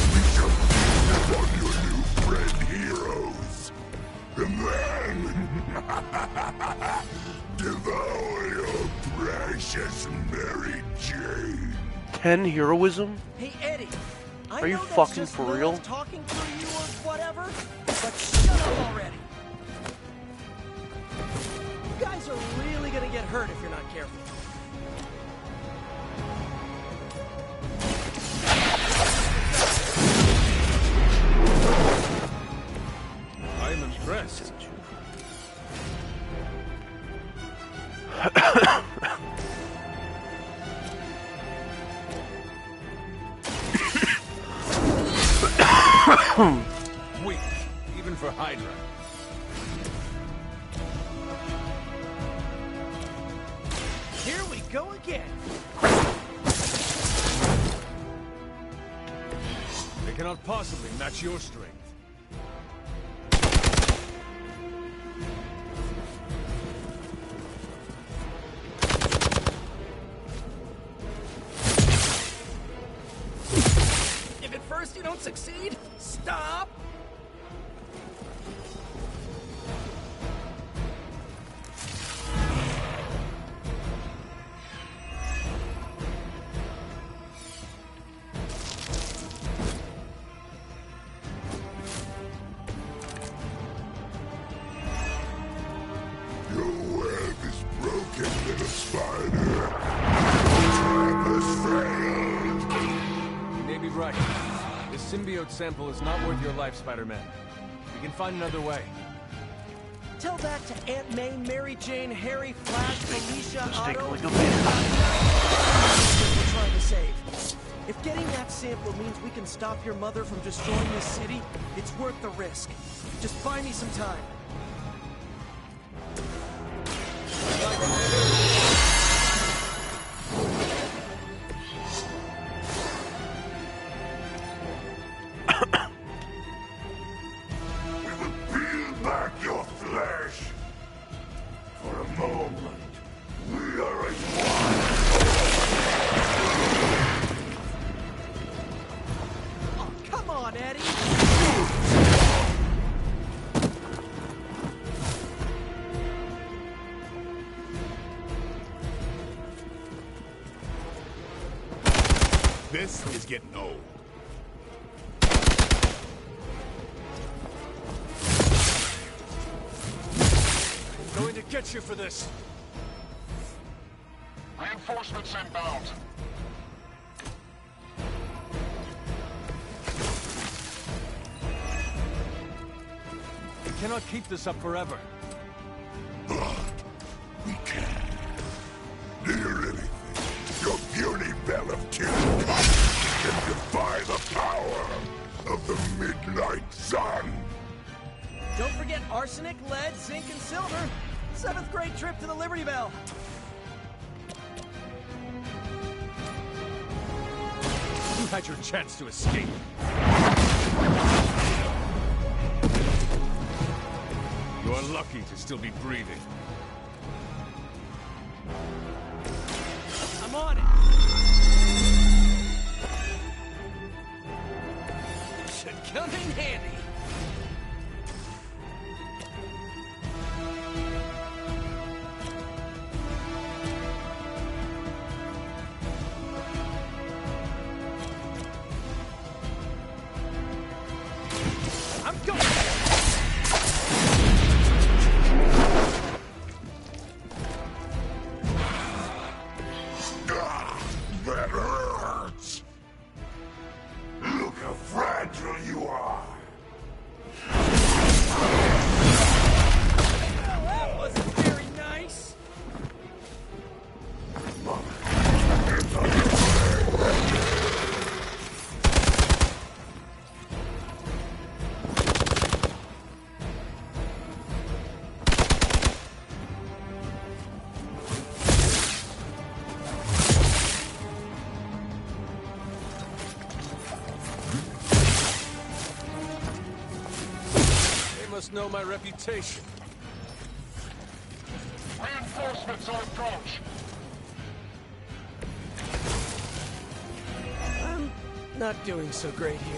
feast upon your new friend heroes. And then devour your precious Mary Jane. 10 heroism? Hey, Eddie. Are you fucking for real? Talking through you or whatever, but shut up already. You guys are really gonna get hurt if you're not careful. I am impressed. Weak, even for Hydra. Here we go again. They cannot possibly match your strength. If at first you don't succeed, stop. Your web is broken, little spider. Time has failed. You may be right. This symbiote sample is not worth your life, Spider-Man. We can find another way. Tell that to Aunt May, Mary Jane, Harry, Flash, Felicia, Otto. Like a We're trying to save. If getting that sample means we can stop your mother from destroying this city, it's worth the risk. Just buy me some time. Peel back your flesh. For a moment, we are as Oh, come on, Eddie. This is getting old. I'm going to get you for this. Reinforcements inbound. We cannot keep this up forever. We can. Do you really think your puny bell of killing can defy the power of the Midnight Sun? Don't forget arsenic, lead, zinc, and silver. 7th grade trip to the Liberty Bell. You had your chance to escape. You are lucky to still be breathing. I'm on it. Should come in handy. I'm going. must know my reputation. Reinforcements on approach. I'm not doing so great here.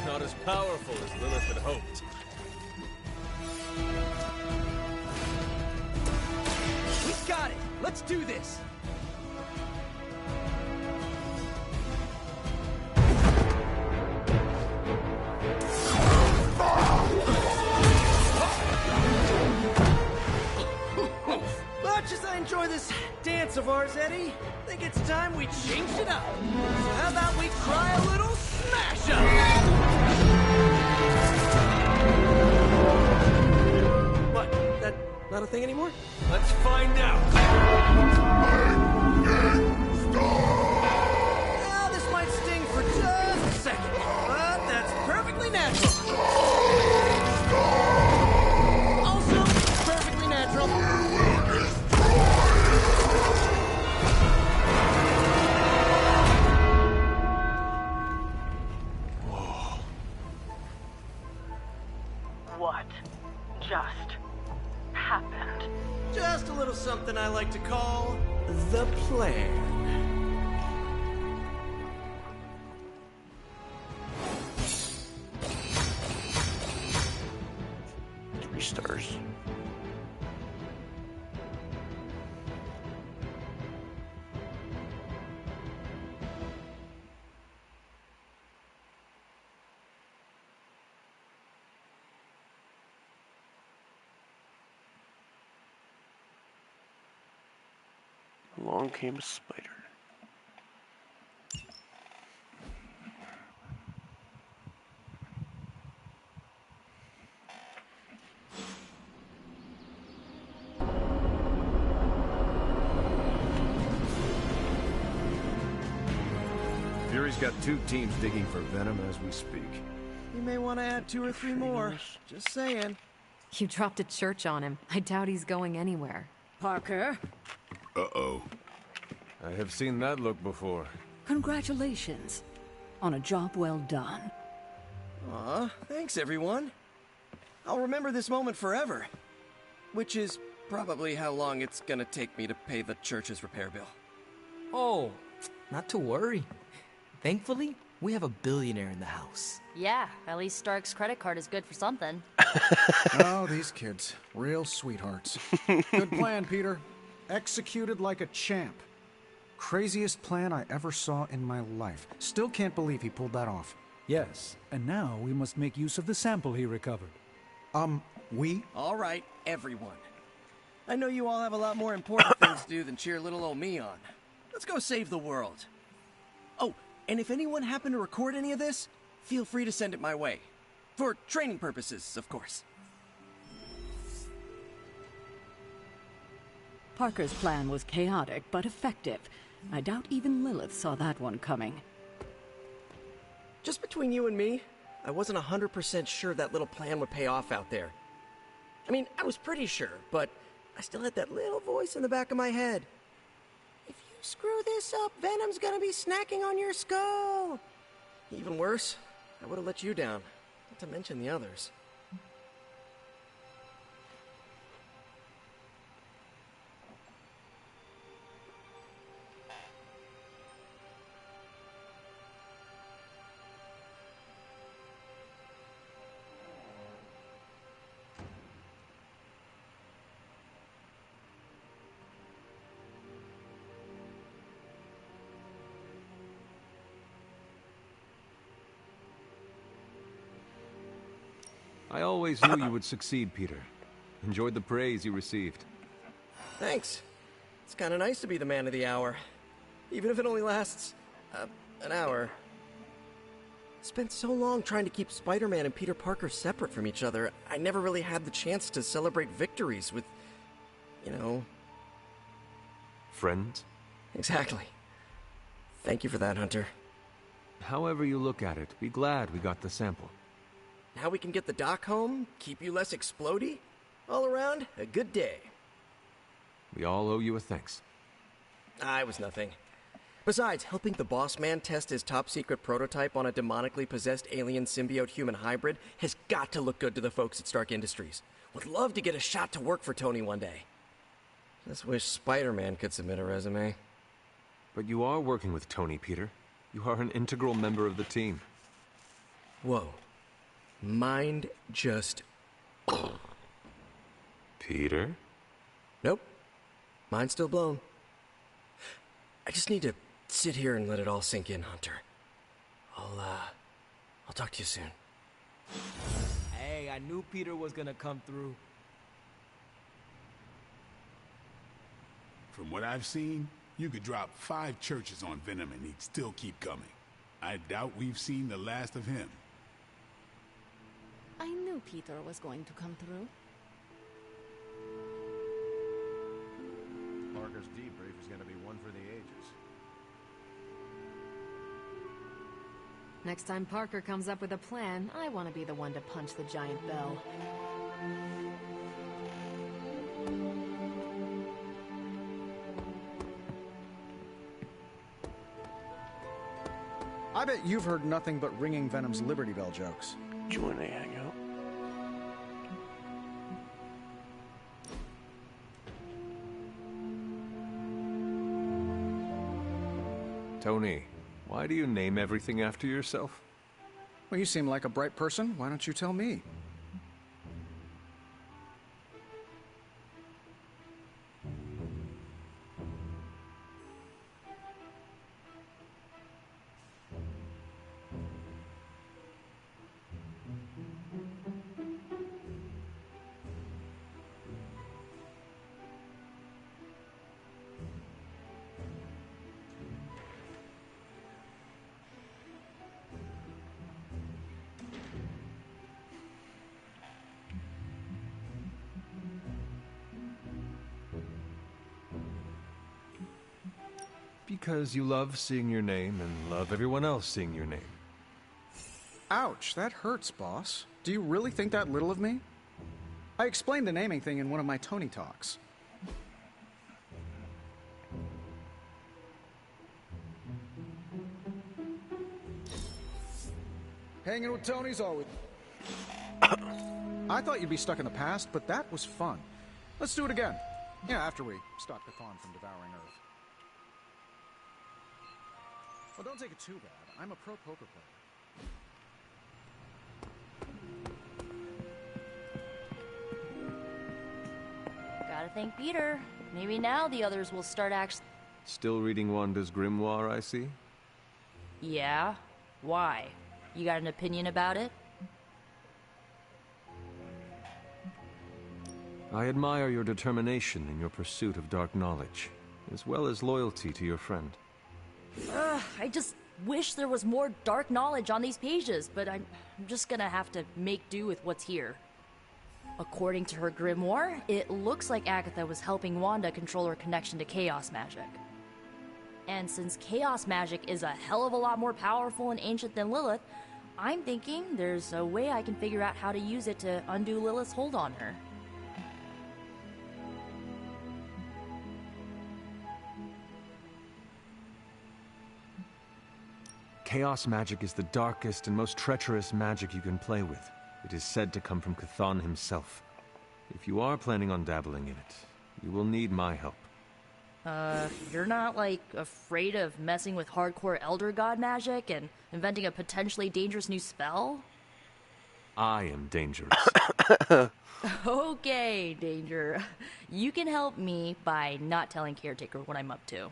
Not as powerful as Lilith had hoped. We got it! Let's do this! Much as I enjoy this dance of ours, Eddie, I think it's time we changed it up. So how about we try a little smash up? What? That not a thing anymore? Let's find out. Well, this might sting for just a second, but that's perfectly natural. Also, perfectly natural. What just happened? Just a little something I like to call the plan. 3 stars. Along came a spider. Fury's got 2 teams digging for Venom as we speak. You may want to add 2 or 3 more. Just saying. You dropped a church on him. I doubt he's going anywhere. Parker, Uh-oh. I have seen that look before. congratulations on a job well done. Aw, thanks everyone. I'll remember this moment forever. Which is probably how long it's gonna take me to pay the church's repair bill. Oh, not to worry. Thankfully, we have a billionaire in the house. Yeah, at least Stark's credit card is good for something. Oh, these kids. Real sweethearts. Good plan, Peter. Executed like a champ. Craziest plan I ever saw in my life. Still can't believe he pulled that off. Yes, and now we must make use of the sample he recovered. We? All right, everyone. I know you all have a lot more important things to do than cheer little old me on. Let's go save the world. Oh, and if anyone happened to record any of this, feel free to send it my way. For training purposes, of course. Parker's plan was chaotic but effective. I doubt even Lilith saw that one coming. Just between you and me, I wasn't 100% sure that little plan would pay off out there. I mean, I was pretty sure, but I still had that little voice in the back of my head. If you screw this up, Venom's gonna be snacking on your skull. Even worse, I would have let you down, not to mention the others. I always knew you would succeed, Peter. Enjoyed the praise you received. Thanks. It's kind of nice to be the man of the hour. Even if it only lasts, an hour. Spent so long trying to keep Spider-Man and Peter Parker separate from each other, I never really had the chance to celebrate victories with, you know... Friends? Exactly. Thank you for that, Hunter. However you look at it, be glad we got the sample. Now we can get the doc home, keep you less explodey? All around, a good day. We all owe you a thanks. I was nothing. Besides, helping the boss man test his top-secret prototype on a demonically possessed alien symbiote-human hybrid has got to look good to the folks at Stark Industries. Would love to get a shot to work for Tony one day. Just wish Spider-Man could submit a resume. But you are working with Tony, Peter. You are an integral member of the team. Whoa. Mind just... Peter? Nope. Mind's still blown. I just need to sit here and let it all sink in, Hunter. I'll talk to you soon. Hey, I knew Peter was gonna come through. From what I've seen, you could drop 5 churches on Venom and he'd still keep coming. I doubt we've seen the last of him. I knew Peter was going to come through. Parker's debrief is going to be one for the ages. Next time Parker comes up with a plan, I want to be the one to punch the giant bell. I bet you've heard nothing but ringing Venom's Liberty Bell jokes. Join a hangout. Tony, why do you name everything after yourself? Well, you seem like a bright person. Why don't you tell me? Because you love seeing your name and love everyone else seeing your name. Ouch, that hurts, boss. Do you really think that little of me? I explained the naming thing in one of my Tony talks. Hanging with Tony's always... I thought you'd be stuck in the past, but that was fun. Let's do it again. Yeah, after we stop Chthon from devouring Earth. Well, don't take it too bad. I'm a pro poker player. Gotta thank Peter. Maybe now the others will start actually... Still reading Wanda's grimoire, I see? Yeah? Why? You got an opinion about it? I admire your determination in your pursuit of dark knowledge, as well as loyalty to your friend. I just wish there was more dark knowledge on these pages, but I'm just gonna have to make do with what's here. According to her grimoire, it looks like Agatha was helping Wanda control her connection to chaos magic. And since chaos magic is a hell of a lot more powerful and ancient than Lilith, I'm thinking there's a way I can figure out how to use it to undo Lilith's hold on her. Chaos magic is the darkest and most treacherous magic you can play with. It is said to come from Chthon himself. If you are planning on dabbling in it, you will need my help. You're not, like, afraid of messing with hardcore Elder God magic and inventing a potentially dangerous new spell? I am dangerous. Okay, Danger. You can help me by not telling Caretaker what I'm up to.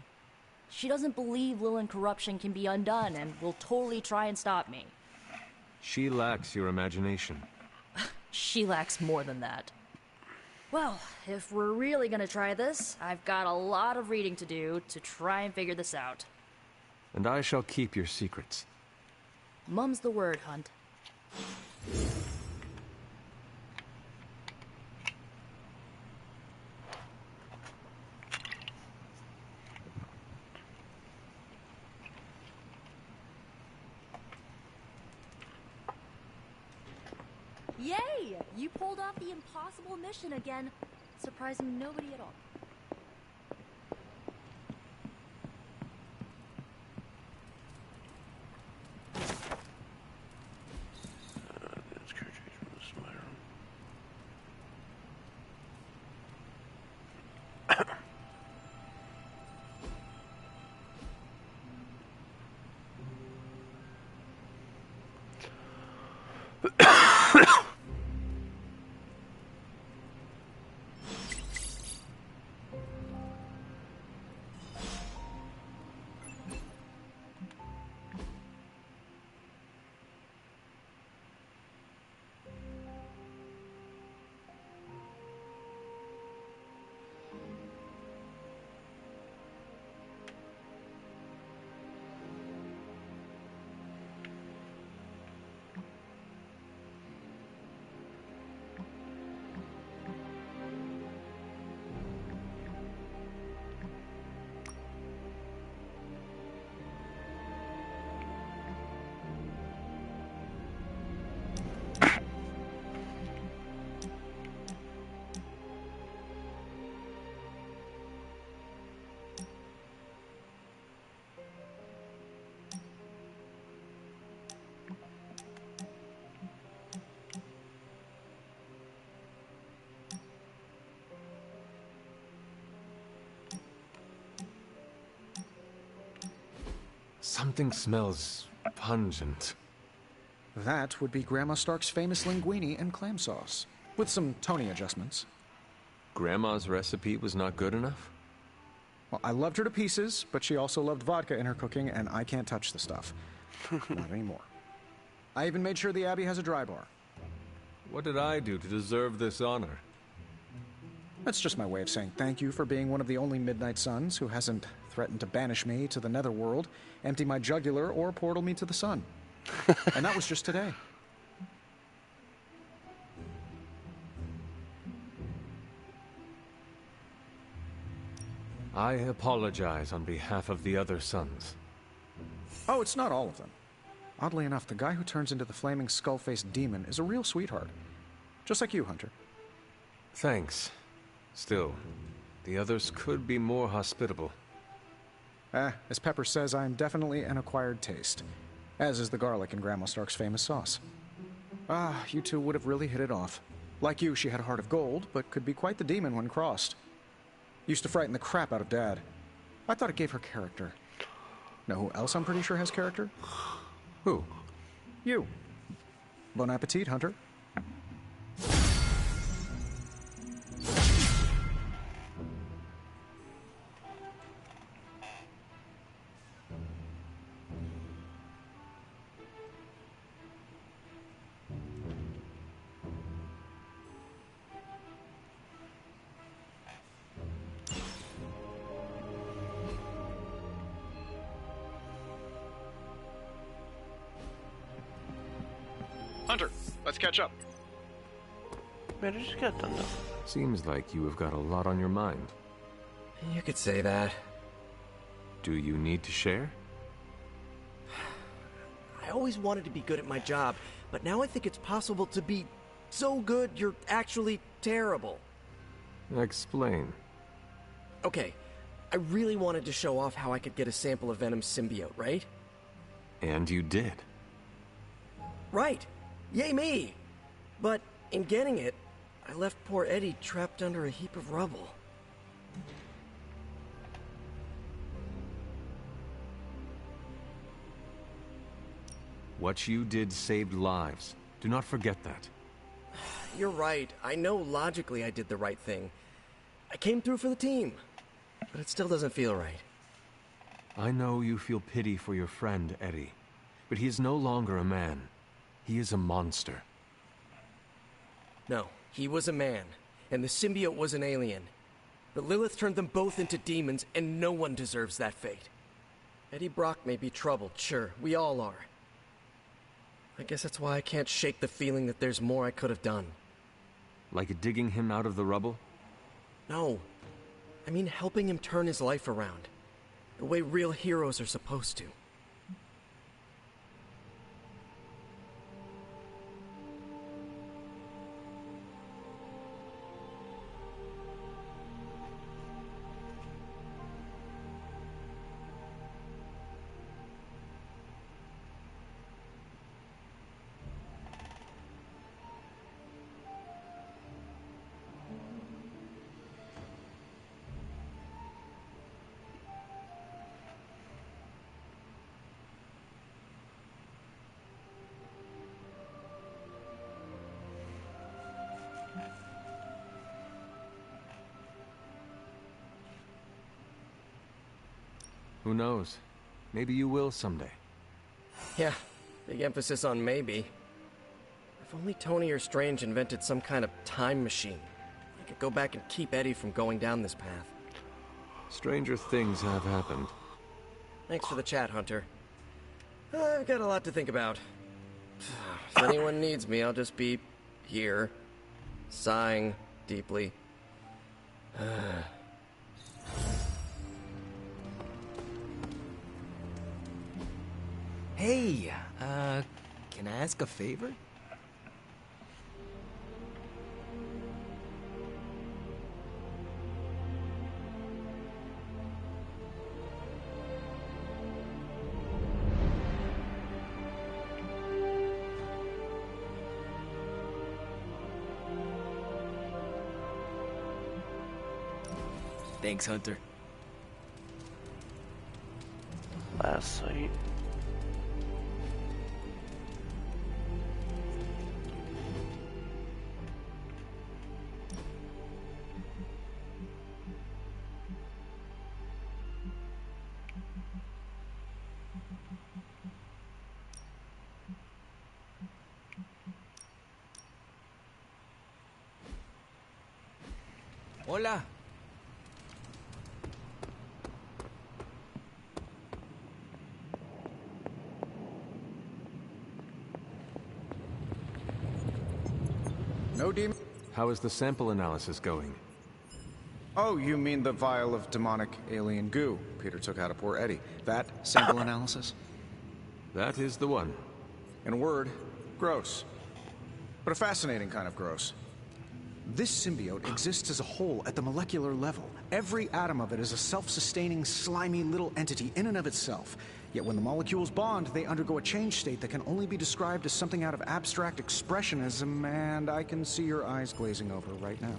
She doesn't believe Lilith corruption can be undone and will totally try and stop me. She lacks your imagination. She lacks more than that. Well, if we're really gonna try this, I've got a lot of reading to do to try and figure this out. And I shall keep your secrets. Mum's the word, Hunt. Yay! You pulled off the impossible mission again, surprising nobody at all. Something smells pungent. That would be Grandma Stark's famous linguine and clam sauce, with some Tony adjustments. Grandma's recipe was not good enough? Well, I loved her to pieces, but she also loved vodka in her cooking, and I can't touch the stuff. Not anymore. I even made sure the Abbey has a dry bar. What did I do to deserve this honor? That's just my way of saying thank you for being one of the only Midnight Suns who hasn't threatened to banish me to the Netherworld, empty my jugular, or portal me to the sun. And that was just today. I apologize on behalf of the other sons. Oh, it's not all of them. Oddly enough, the guy who turns into the flaming skull-faced demon is a real sweetheart. Just like you, Hunter. Thanks. Still, the others could be more hospitable. As Pepper says, I'm definitely an acquired taste. As is the garlic in Grandma Stark's famous sauce. You two would have really hit it off. Like you, she had a heart of gold, but could be quite the demon when crossed. Used to frighten the crap out of Dad. I thought it gave her character. Know who else I'm pretty sure has character? Who? You. Bon appetit, Hunter. Hunter, let's catch up. Man, I just got done though. Seems like you have got a lot on your mind. You could say that. Do you need to share? I always wanted to be good at my job, but now I think it's possible to be so good you're actually terrible. Explain. Okay, I really wanted to show off how I could get a sample of Venom's symbiote, right? And you did. Right. Yay me! But in getting it, I left poor Eddie trapped under a heap of rubble. What you did saved lives. Do not forget that. You're right. I know logically I did the right thing. I came through for the team. But it still doesn't feel right. I know you feel pity for your friend, Eddie. But he is no longer a man. He is a monster. No, he was a man. And the symbiote was an alien. But Lilith turned them both into demons, and no one deserves that fate. Eddie Brock may be troubled, sure. We all are. I guess that's why I can't shake the feeling that there's more I could have done. Like digging him out of the rubble? No. I mean helping him turn his life around. The way real heroes are supposed to. Who knows? Maybe you will someday. Yeah, big emphasis on maybe. If only Tony or Strange invented some kind of time machine, I could go back and keep Eddie from going down this path. Stranger things have happened. Thanks for the chat, Hunter. I've got a lot to think about. If anyone needs me, I'll just be here, sighing deeply. Hey, can I ask a favor? Thanks, Hunter. Last sight. Hola. No demon. How is the sample analysis going? Oh, you mean the vial of demonic alien goo Peter took out of poor Eddie. That sample analysis? That is the one. In a word, gross. But a fascinating kind of gross. This symbiote exists as a whole at the molecular level. Every atom of it is a self-sustaining, slimy little entity in and of itself. Yet when the molecules bond, they undergo a change state that can only be described as something out of abstract expressionism, and I can see your eyes glazing over right now.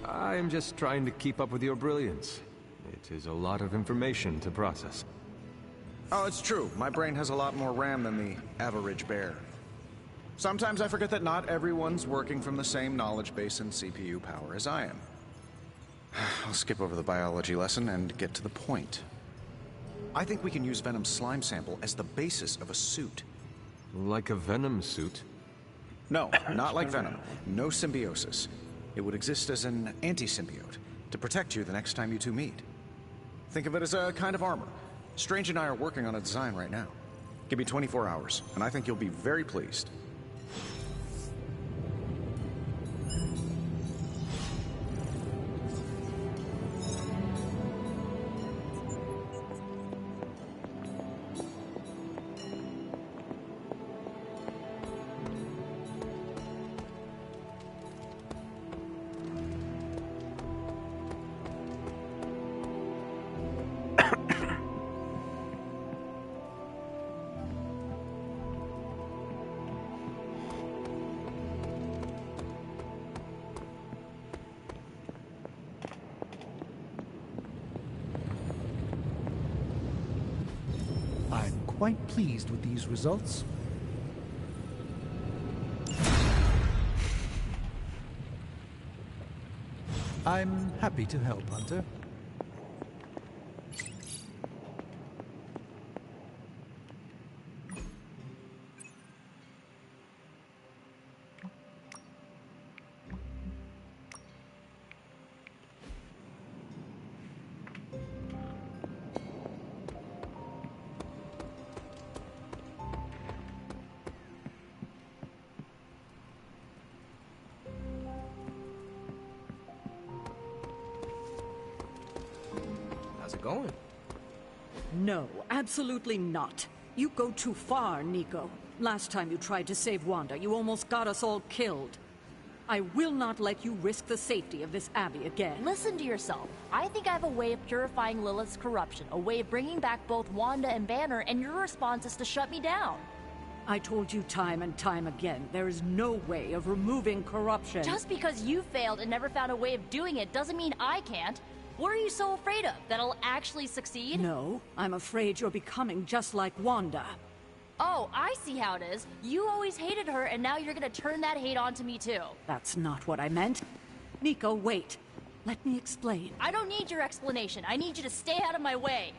I'm just trying to keep up with your brilliance. It is a lot of information to process. Oh, it's true. My brain has a lot more RAM than the average bear. Sometimes I forget that not everyone's working from the same knowledge base and CPU power as I am. I'll skip over the biology lesson and get to the point. I think we can use Venom's slime sample as the basis of a suit. Like a Venom suit? No, not like Venom. No symbiosis. It would exist as an anti-symbiote, to protect you the next time you two meet. Think of it as a kind of armor. Strange and I are working on a design right now. Give me 24 hours, and I think you'll be very pleased. I'm quite pleased with these results. I'm happy to help, Hunter. How's it going? No, absolutely not. You go too far, Nico. Last time you tried to save Wanda, you almost got us all killed. I will not let you risk the safety of this abbey again. Listen to yourself. I think I have a way of purifying Lilith's corruption, a way of bringing back both Wanda and Banner, and your response is to shut me down. I told you time and time again, there is no way of removing corruption. Just because you failed and never found a way of doing it doesn't mean I can't. What are you so afraid of? That I'll actually succeed? No, I'm afraid you're becoming just like Wanda. Oh, I see how it is. You always hated her, and now you're gonna turn that hate onto me too. That's not what I meant. Nico, wait. Let me explain. I don't need your explanation. I need you to stay out of my way.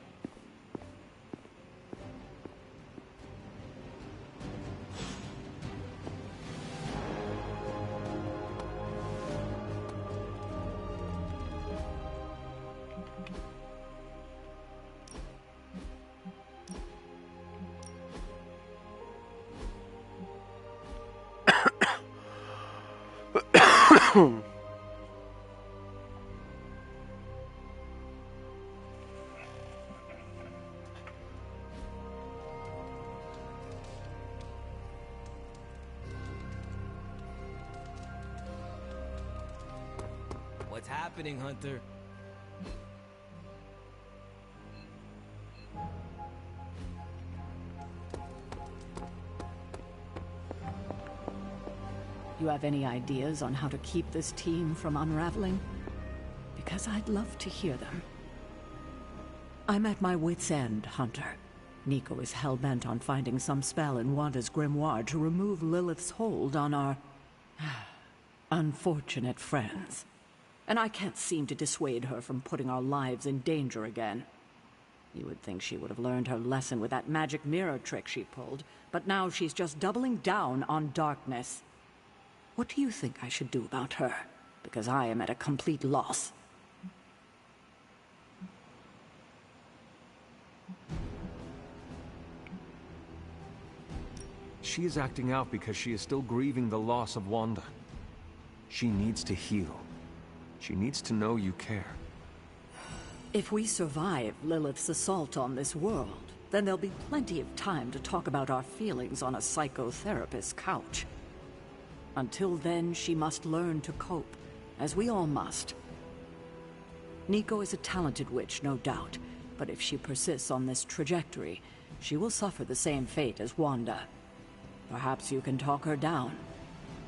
What's happening, Hunter? You have any ideas on how to keep this team from unraveling? Because I'd love to hear them. I'm at my wit's end, Hunter. Nico is hell-bent on finding some spell in Wanda's grimoire to remove Lilith's hold on our unfortunate friends. And I can't seem to dissuade her from putting our lives in danger again. You would think she would have learned her lesson with that magic mirror trick she pulled, but now she's just doubling down on darkness. What do you think I should do about her? Because I am at a complete loss. She is acting out because she is still grieving the loss of Wanda. She needs to heal. She needs to know you care. If we survive Lilith's assault on this world, then there'll be plenty of time to talk about our feelings on a psychotherapist's couch. Until then, she must learn to cope, as we all must. Nico is a talented witch, no doubt, but if she persists on this trajectory, she will suffer the same fate as Wanda. Perhaps you can talk her down.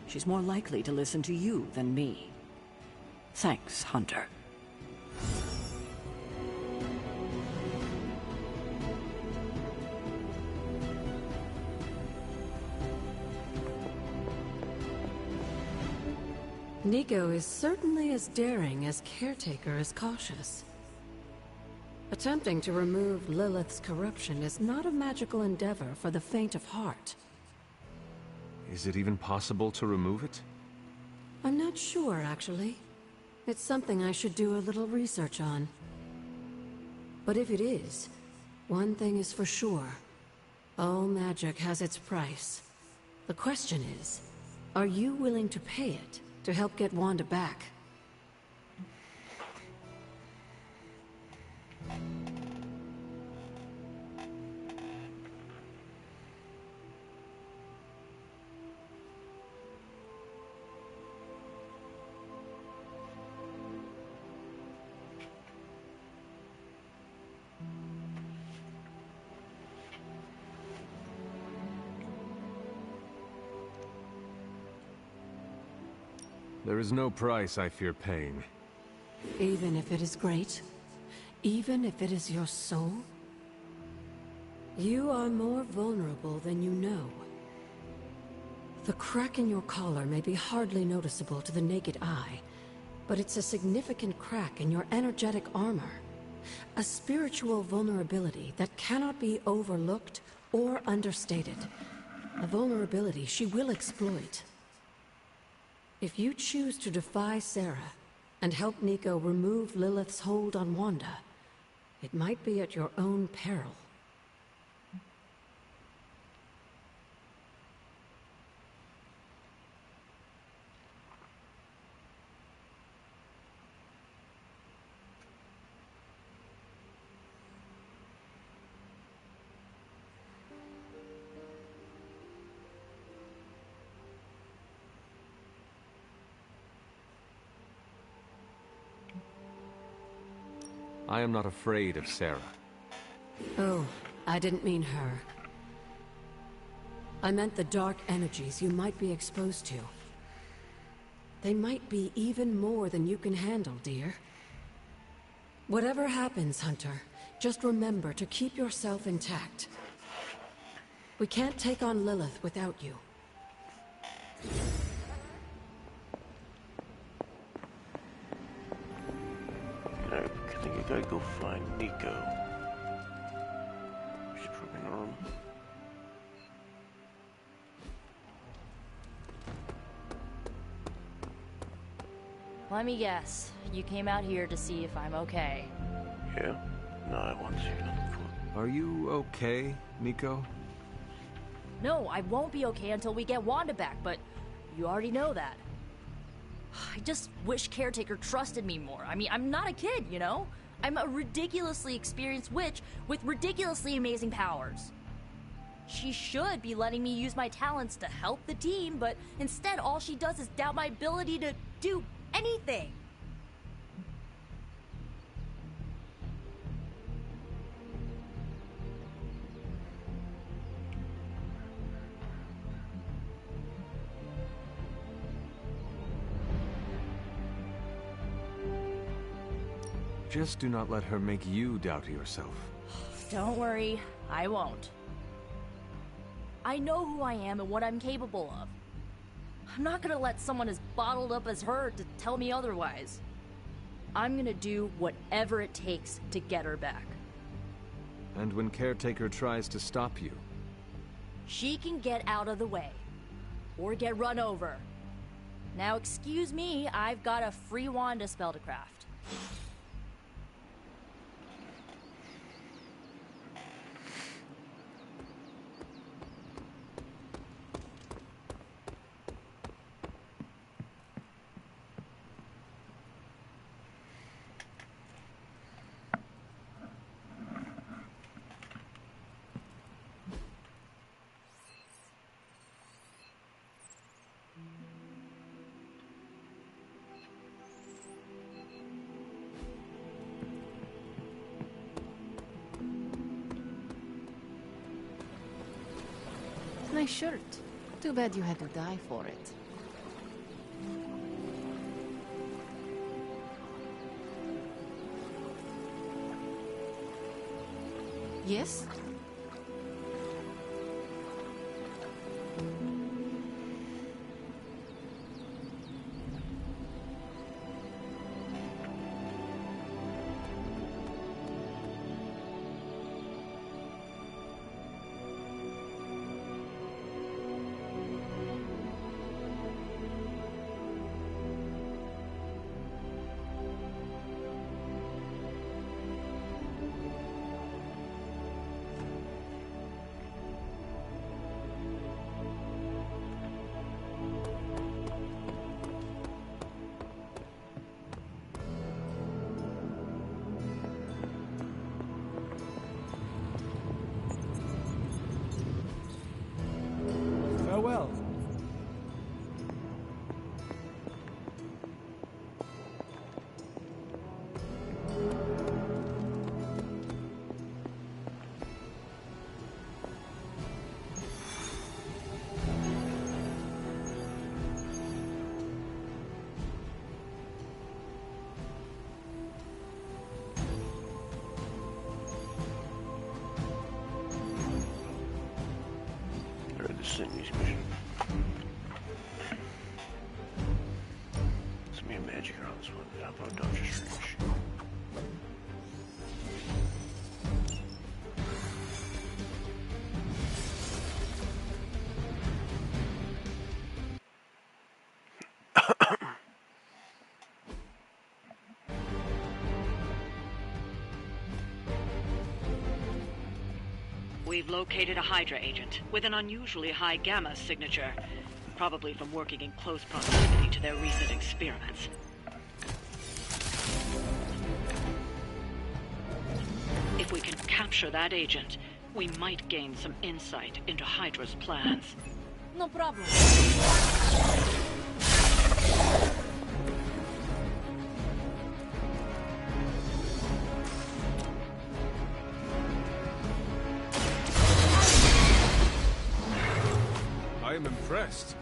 She's more likely to listen to you than me. Thanks, Hunter. Nico is certainly as daring as Caretaker is cautious. Attempting to remove Lilith's corruption is not a magical endeavor for the faint of heart. Is it even possible to remove it? I'm not sure, actually. It's something I should do a little research on. But if it is, one thing is for sure. All magic has its price. The question is, are you willing to pay it to help get Wanda back? There is no price I fear paying. Even if it is great? Even if it is your soul? You are more vulnerable than you know. The crack in your collar may be hardly noticeable to the naked eye, but it's a significant crack in your energetic armor. A spiritual vulnerability that cannot be overlooked or understated. A vulnerability she will exploit. If you choose to defy Sarah and help Nico remove Lilith's hold on Wanda, it might be at your own peril. I am not afraid of Sarah. Oh, I didn't mean her. I meant the dark energies you might be exposed to. They might be even more than you can handle, dear. Whatever happens, Hunter, just remember to keep yourself intact. We can't take on Lilith without you. I think I gotta go find Nico. She's probably in her room. Let me guess. You came out here to see if I'm okay. Yeah? No, I want to see nothing for it. Are you okay, Nico? No, I won't be okay until we get Wanda back, but you already know that. I just wish Caretaker trusted me more. I mean, I'm not a kid, you know? I'm a ridiculously experienced witch with ridiculously amazing powers. She should be letting me use my talents to help the team, but instead all she does is doubt my ability to do anything. Just do not let her make you doubt yourself. Don't worry, I won't. I know who I am and what I'm capable of. I'm not gonna let someone as bottled up as her to tell me otherwise. I'm gonna do whatever it takes to get her back. And when Caretaker tries to stop you? She can get out of the way. Or get run over. Now excuse me, I've got a free Wanda spell to craft. Nice shirt. Too bad you had to die for it. Yes? Farewell. Sydney's mission. It's me and Magic are on this one. How about Doctor Strange? We've located a Hydra agent with an unusually high gamma signature, probably from working in close proximity to their recent experiments. If we can capture that agent, we might gain some insight into Hydra's plans. No problem. I'm impressed.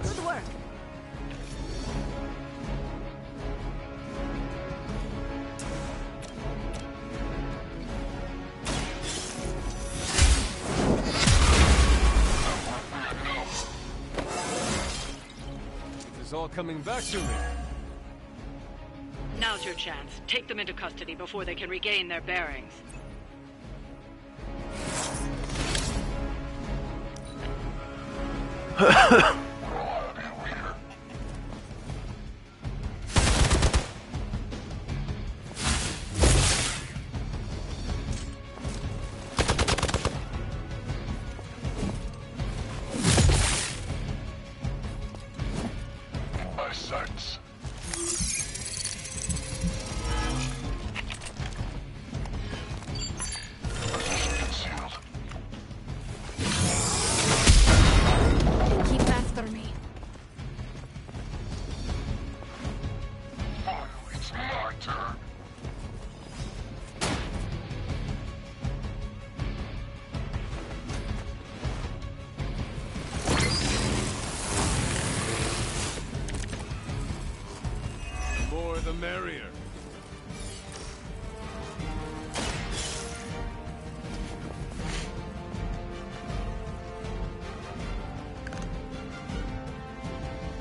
Good work. It's all coming back to me. Now's your chance. Take them into custody before they can regain their bearings. My sights. Position concealed. Keep after me. Finally, it's my turn. The more the merrier.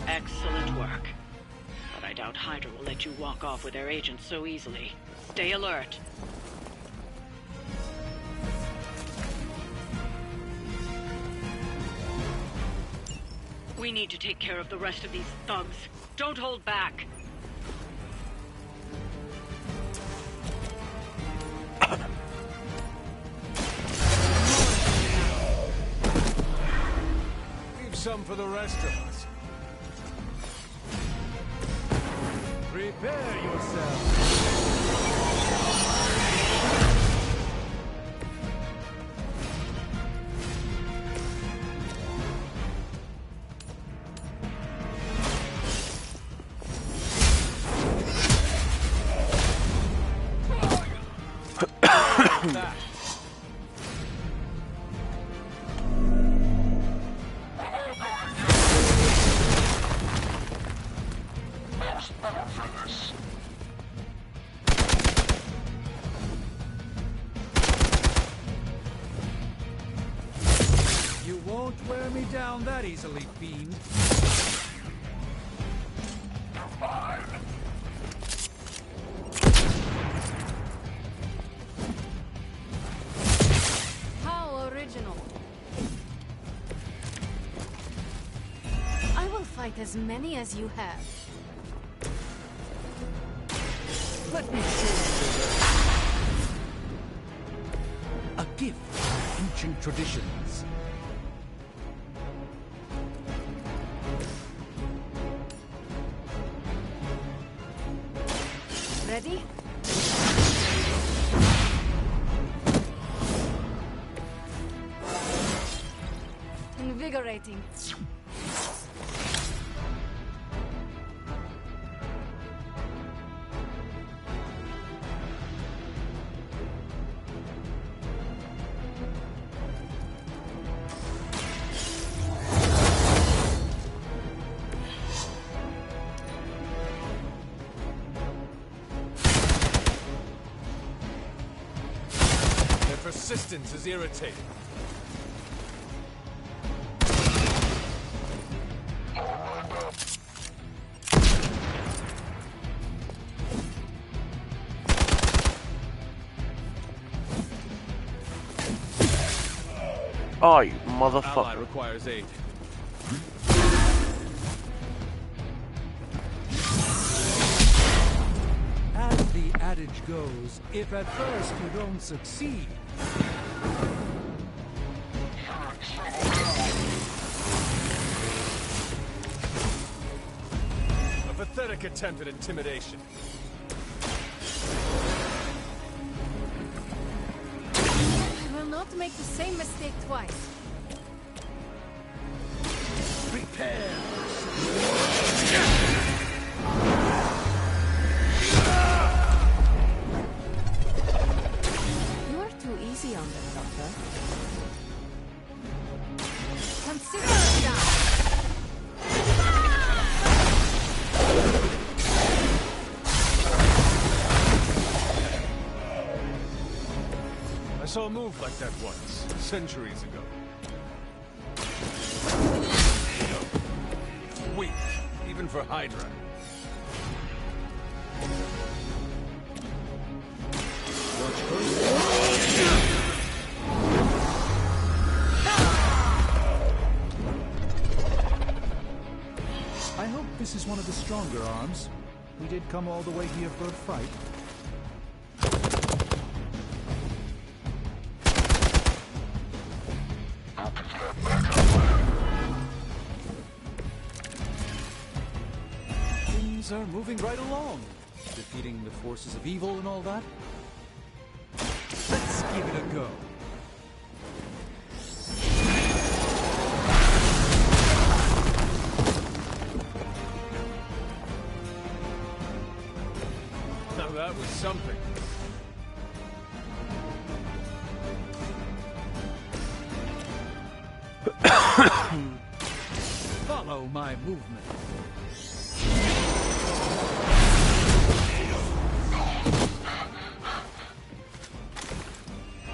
Excellent work. But I doubt Hydra will let you walk off with their agents so easily. Stay alert. We need to take care of the rest of these thugs. Don't hold back. Leave some for the rest of us. Prepare yourself. That. Much better for this. You won't wear me down that easily, fiend. Fine. How original. I will fight as many as you have. Let me show you a gift of ancient traditions. Ready? Invigorating. Their persistence is irritating. Oh, you Ally motherfucker. requires aid. As the adage goes, if at first you don't succeed, A pathetic attempt at intimidation. I will not make the same mistake twice. prepare. Easy on them, Doctor. Consider it done. I saw a move like that once, centuries ago. Weak, even for Hydra. I hope this is one of the stronger arms. We did come all the way here for a fight. Things are moving right along. Defeating the forces of evil and all that. Let's give it a go. Now that was something. Follow my movement.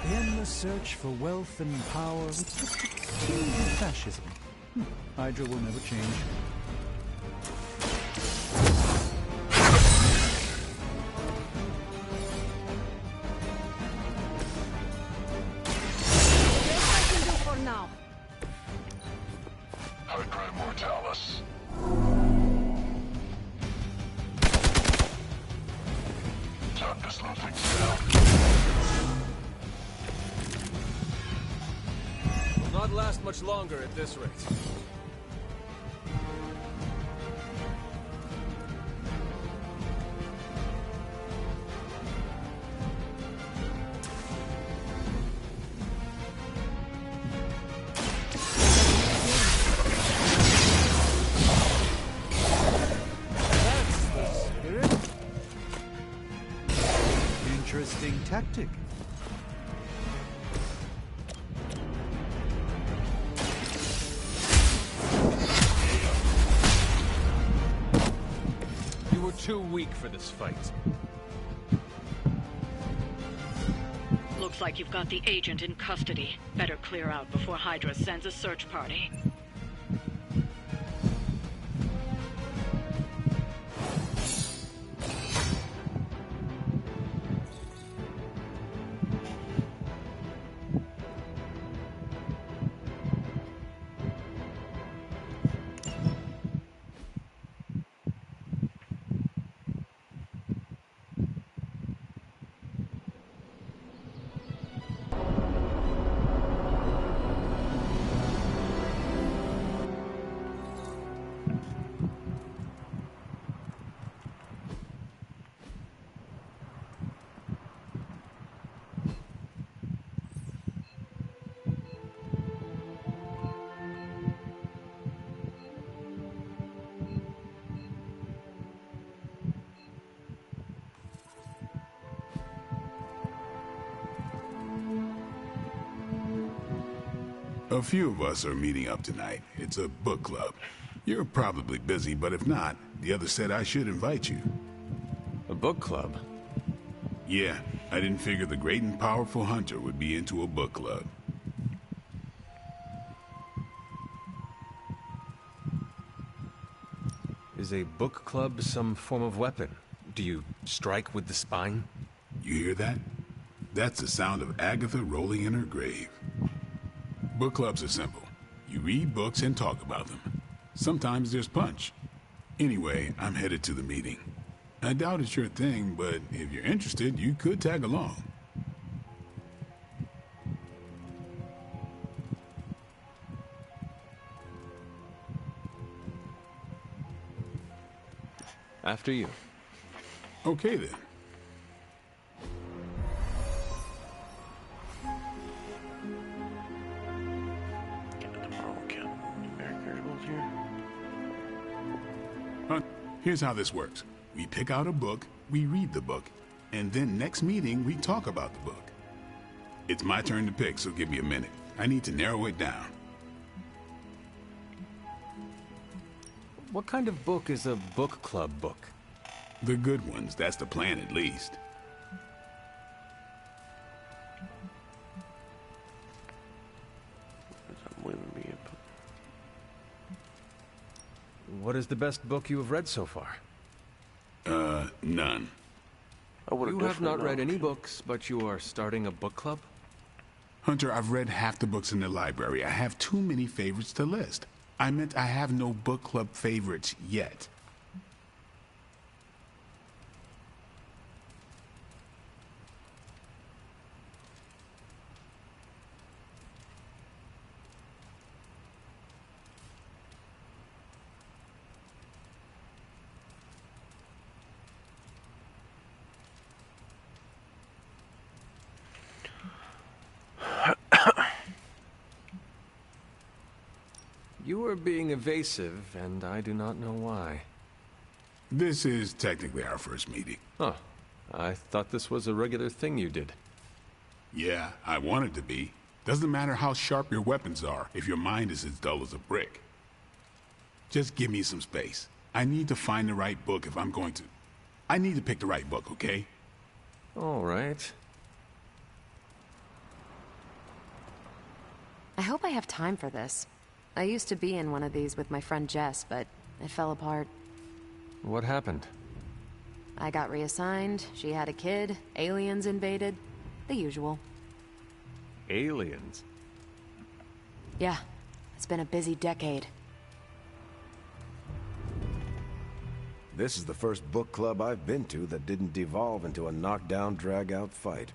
The endless search for wealth and power with just a tinge of fascism. Hydra will never change. Hydra Immortalis. Time to slow things down. Will not last much longer at this rate. Interesting tactic. You were too weak for this fight. Looks like you've got the agent in custody. Better clear out before Hydra sends a search party. A few of us are meeting up tonight. It's a book club. You're probably busy, but if not, the others said I should invite you. A book club? Yeah, I didn't figure the great and powerful Hunter would be into a book club. Is a book club some form of weapon? Do you strike with the spine? You hear that? That's the sound of Agatha rolling in her grave. Book clubs are simple. You read books and talk about them. Sometimes there's punch. Anyway, I'm headed to the meeting. I doubt it's your thing, but if you're interested, you could tag along. After you. Okay then. Here's how this works. We pick out a book, we read the book, and then next meeting we talk about the book. It's my turn to pick, so give me a minute. I need to narrow it down. What kind of book is a book club book? The good ones, that's the plan at least. What is the best book you have read so far? None. You have not read any books, but you are starting a book club? Hunter, I've read half the books in the library. I have too many favorites to list. I meant I have no book club favorites yet. You are being evasive, and I do not know why. This is technically our first meeting. Huh. I thought this was a regular thing you did. Yeah, I want it to be. Doesn't matter how sharp your weapons are if your mind is as dull as a brick. Just give me some space. I need to find the right book if I'm going to... I need to pick the right book, okay? All right. I hope I have time for this. I used to be in one of these with my friend Jess, but it fell apart. What happened? I got reassigned, she had a kid, aliens invaded. The usual. Aliens? Yeah, it's been a busy decade. This is the first book club I've been to that didn't devolve into a knockdown, drag-out fight.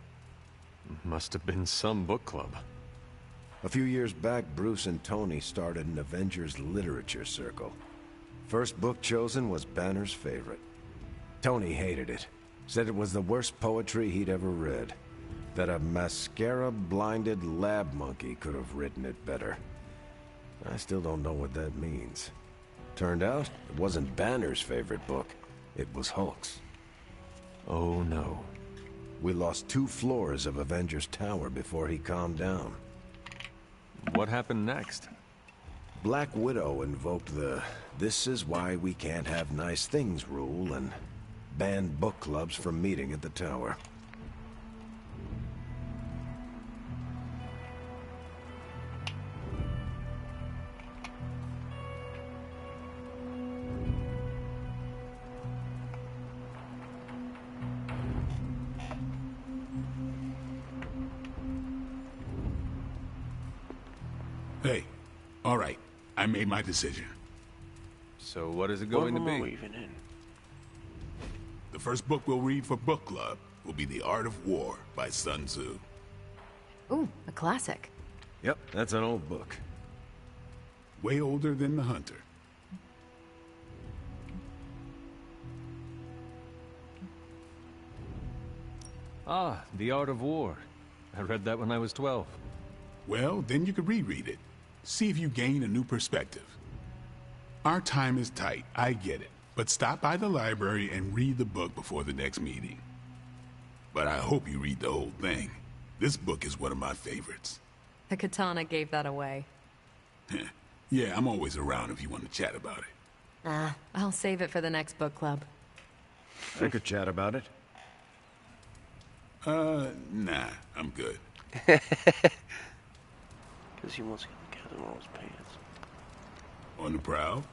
Must have been some book club. A few years back, Bruce and Tony started an Avengers literature circle. First book chosen was Banner's favorite. Tony hated it. Said it was the worst poetry he'd ever read. That a mascara-blinded lab monkey could have written it better. I still don't know what that means. Turned out, it wasn't Banner's favorite book. It was Hulk's. Oh no. We lost 2 floors of Avengers Tower before he calmed down. What happened next? Black Widow invoked the "this is why we can't have nice things" rule and banned book clubs from meeting at the tower. Hey, all right. I made my decision. So what is it going to be? The first book we'll read for book club will be The Art of War by Sun Tzu. Ooh, a classic. Yep, that's an old book. Way older than The Hunter. Ah, The Art of War. I read that when I was 12. Well, then you could reread it. See if you gain a new perspective. Our time is tight, I get it. But stop by the library and read the book before the next meeting. But I hope you read the whole thing. This book is one of my favorites. The katana gave that away. Yeah, I'm always around if you want to chat about it. I'll save it for the next book club. I could chat about it. Nah, I'm good. Because he wants to get the Captain Marvel's pants. On the prowl?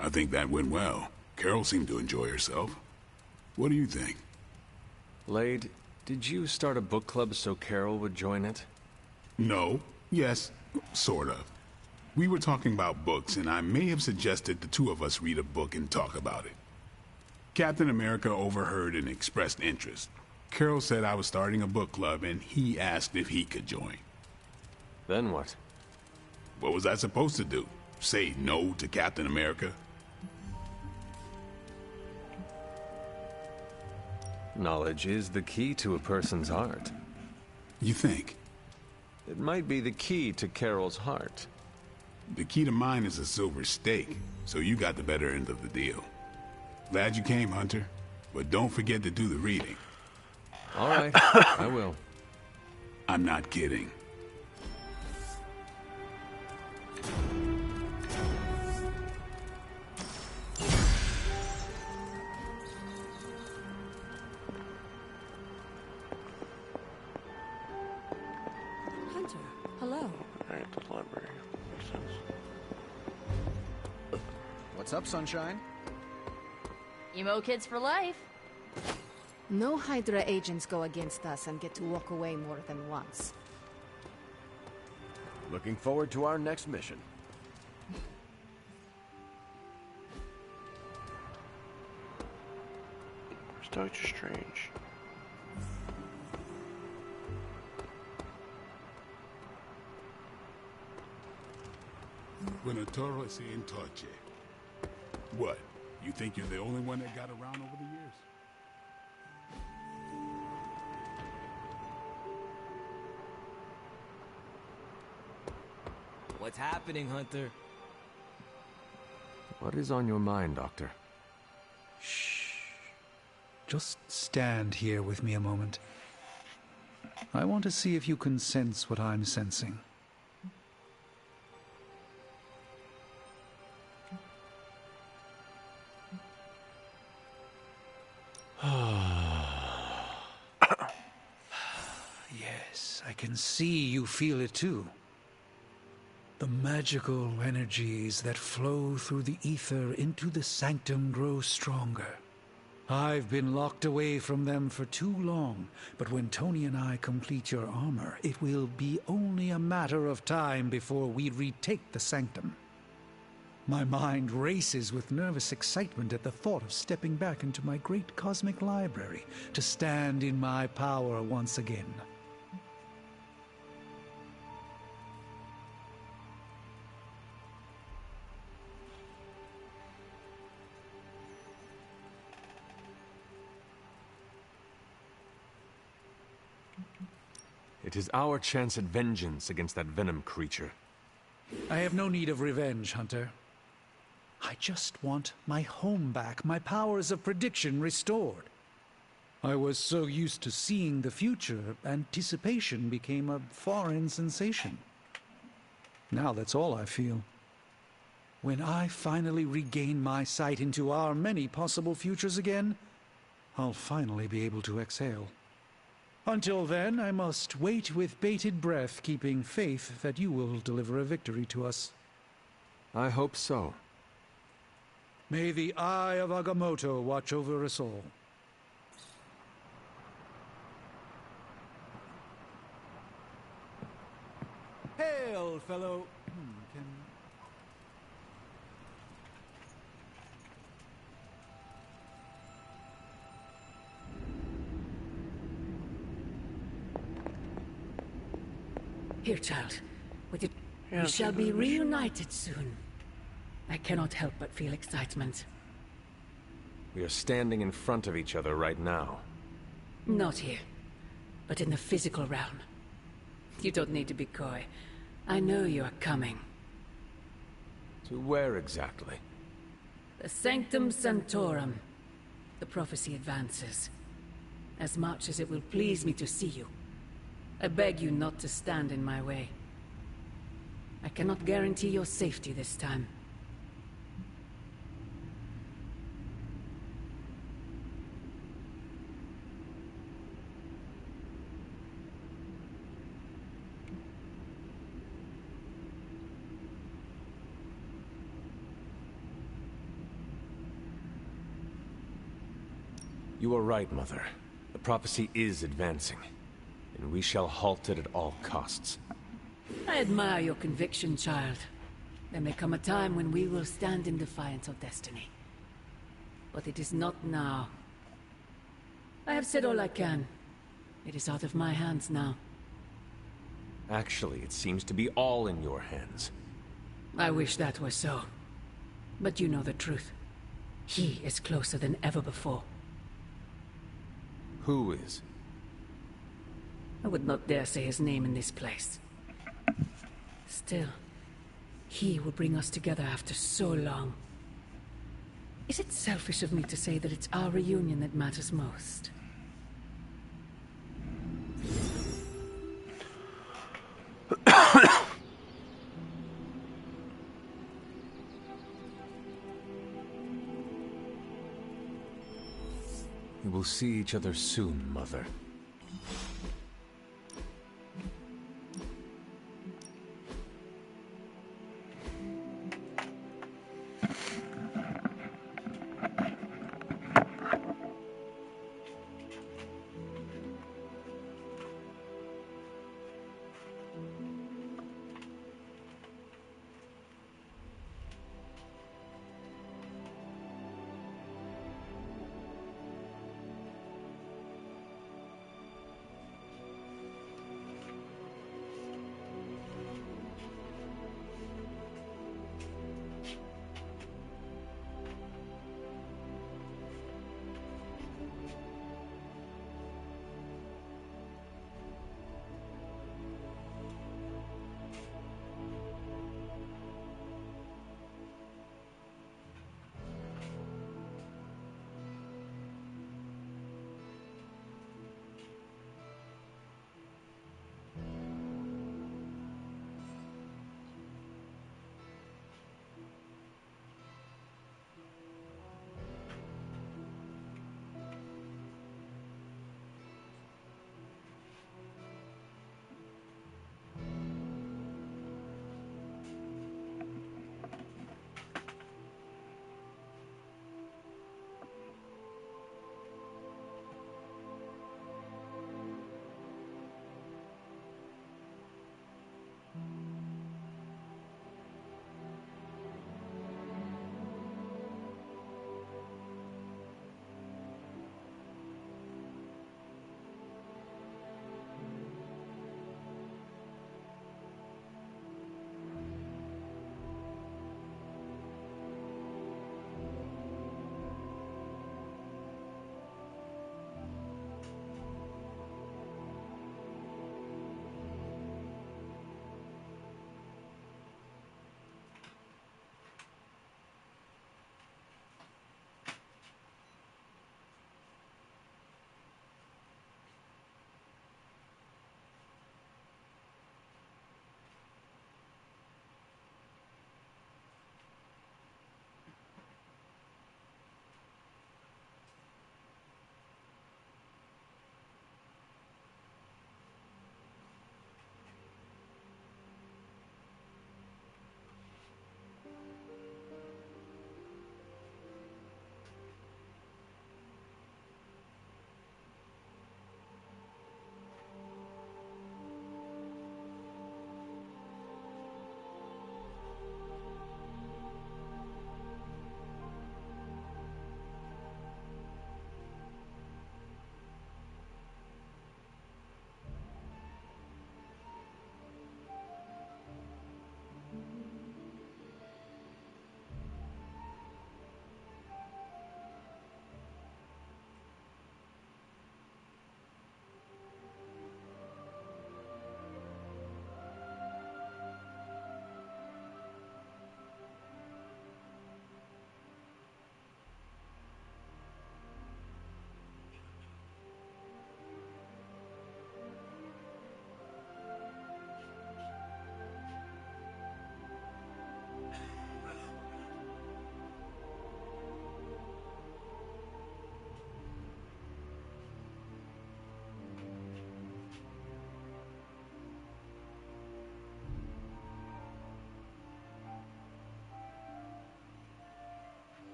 I think that went well. Carol seemed to enjoy herself. What do you think? Lade, did you start a book club so Carol would join it? No. Yes. Sort of. We were talking about books, and I may have suggested the 2 of us read a book and talk about it. Captain America overheard and expressed interest. Carol said I was starting a book club, and he asked if he could join. Then what? What was I supposed to do? Say no to Captain America? Knowledge is the key to a person's heart. You think? It might be the key to Carol's heart. The key to mine is a silver stake, so you got the better end of the deal. Glad you came, Hunter, but don't forget to do the reading. All right, I will. I'm not kidding. Hunter, hello. Alright, the library. Makes sense. What's up, Sunshine? Emo kids for life. No Hydra agents go against us and get to walk away more than once. Looking forward to our next mission. Where's Doctor Strange? Buenatora se entorche. What? You think you're the only one that got around over the years? What's happening, Hunter? What is on your mind, Doctor? Shh. Just stand here with me a moment. I want to see if you can sense what I'm sensing. Yes, I can see you feel it too. The magical energies that flow through the ether into the sanctum grow stronger. I've been locked away from them for too long, but when Tony and I complete your armor, it will be only a matter of time before we retake the sanctum. My mind races with nervous excitement at the thought of stepping back into my great cosmic library to stand in my power once again. It is our chance at vengeance against that Venom creature. I have no need of revenge, Hunter. I just want my home back, my powers of prediction restored. I was so used to seeing the future, anticipation became a foreign sensation. Now that's all I feel. When I finally regain my sight into our many possible futures again, I'll finally be able to exhale. Until then, I must wait with bated breath, keeping faith that you will deliver a victory to us. I hope so. May the Eye of Agamotto watch over us all. Hey, old fellow. Here, child. With it, Yeah, we shall okay, be but- reunited soon. I cannot help but feel excitement. We are standing in front of each other right now. Not here, but in the physical realm. You don't need to be coy. I know you are coming. To where exactly? The Sanctum Sanctorum. The prophecy advances. As much as it will please me to see you, I beg you not to stand in my way. I cannot guarantee your safety this time. You are right, Mother. The prophecy is advancing, and we shall halt it at all costs. I admire your conviction, child. There may come a time when we will stand in defiance of destiny. But it is not now. I have said all I can. It is out of my hands now. Actually, it seems to be all in your hands. I wish that were so. But you know the truth. He is closer than ever before. Who is? I would not dare say his name in this place. Still, he will bring us together after so long. Is it selfish of me to say that it's our reunion that matters most? will see each other soon, Mother.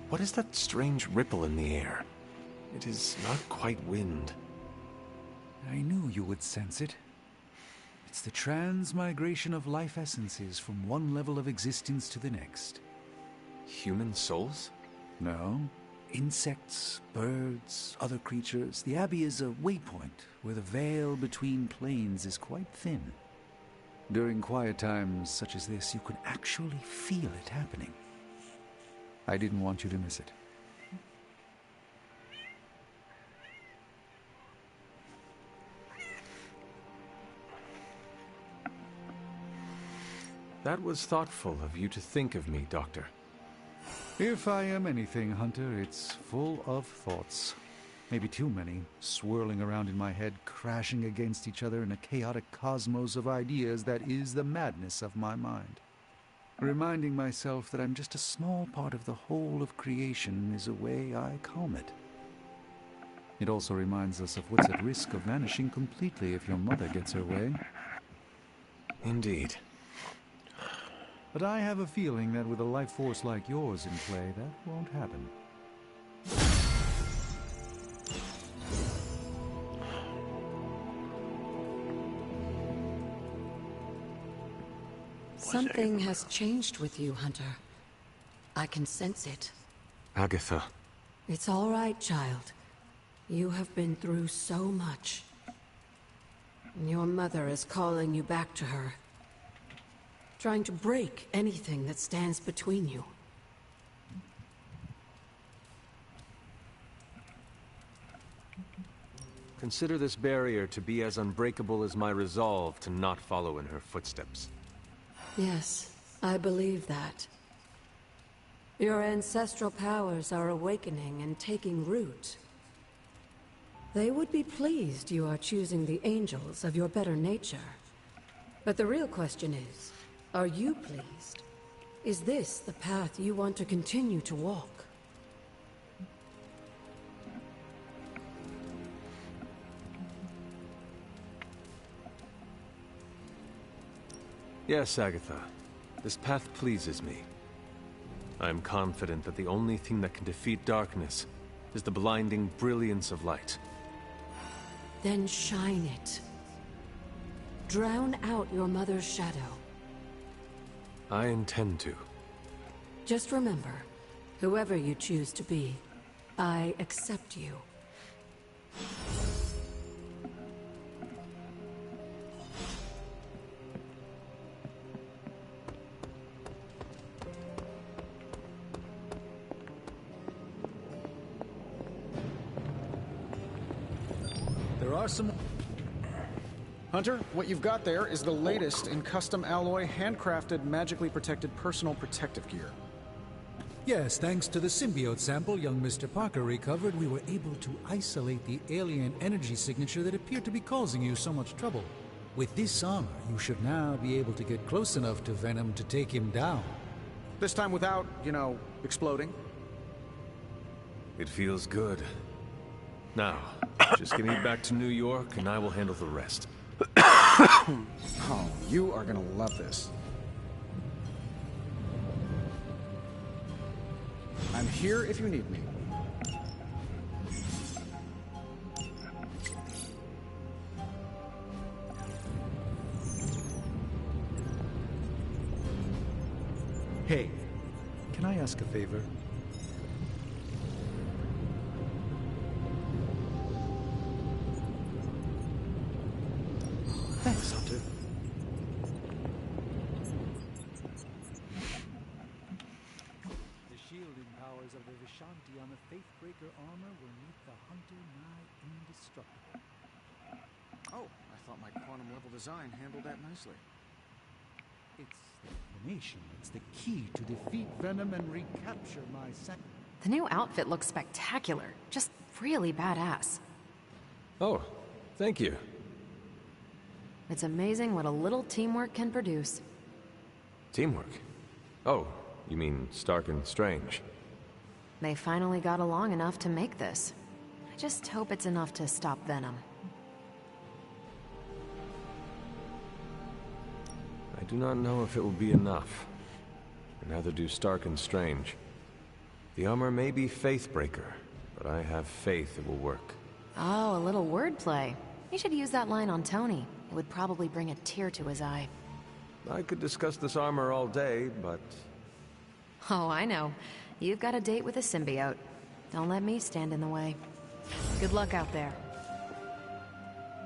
What is that strange ripple in the air? It is not quite wind. I knew you would sense it. It's the transmigration of life essences from one level of existence to the next. Human souls? No. Insects, birds, other creatures. The Abbey is a waypoint where the veil between planes is quite thin. During quiet times such as this, you can actually feel it happening. I didn't want you to miss it. That was thoughtful of you to think of me, Doctor. If I am anything, Hunter, it's full of thoughts. Maybe too many, swirling around in my head, crashing against each other in a chaotic cosmos of ideas that is the madness of my mind. Reminding myself that I'm just a small part of the whole of creation is a way I calm it. It also reminds us of what's at risk of vanishing completely if your mother gets her way. Indeed. But I have a feeling that with a life force like yours in play, that won't happen. Something has changed with you, Hunter. I can sense it. Agatha. It's all right, child. You have been through so much. Your mother is calling you back to her. Trying to break anything that stands between you. Consider this barrier to be as unbreakable as my resolve to not follow in her footsteps. Yes, I believe that. Your ancestral powers are awakening and taking root. They would be pleased you are choosing the angels of your better nature. But the real question is, are you pleased? Is this the path you want to continue to walk? Yes, Agatha. This path pleases me. I am confident that the only thing that can defeat darkness is the blinding brilliance of light. Then shine it. Drown out your mother's shadow. I intend to. Just remember, whoever you choose to be, I accept you. There are some... Hunter, what you've got there is the latest in custom alloy, handcrafted, magically protected personal protective gear. Yes, thanks to the symbiote sample young Mr. Parker recovered, we were able to isolate the alien energy signature that appeared to be causing you so much trouble. With this armor, you should now be able to get close enough to Venom to take him down. This time without, you know, exploding. It feels good. Now, just get me back to New York and I will handle the rest. Oh, you are gonna love this. I'm here if you need me. Hey, can I ask a favor? Thanks, Hunter. The shielding powers of the Vishanti on the Faithbreaker armor will make the Hunter nigh indestructible. Oh, I thought my quantum level design handled that nicely. It's the information that's the key to defeat Venom and recapture my second. The new outfit looks spectacular. Just really badass. Oh, thank you. It's amazing what a little teamwork can produce. Teamwork? Oh, you mean Stark and Strange. They finally got along enough to make this. I just hope it's enough to stop Venom. I do not know if it will be enough. Neither do Stark and Strange. The armor may be Faithbreaker, but I have faith it will work. Oh, a little wordplay. You should use that line on Tony. It would probably bring a tear to his eye. I could discuss this armor all day, but... Oh, I know. You've got a date with a symbiote. Don't let me stand in the way. Good luck out there.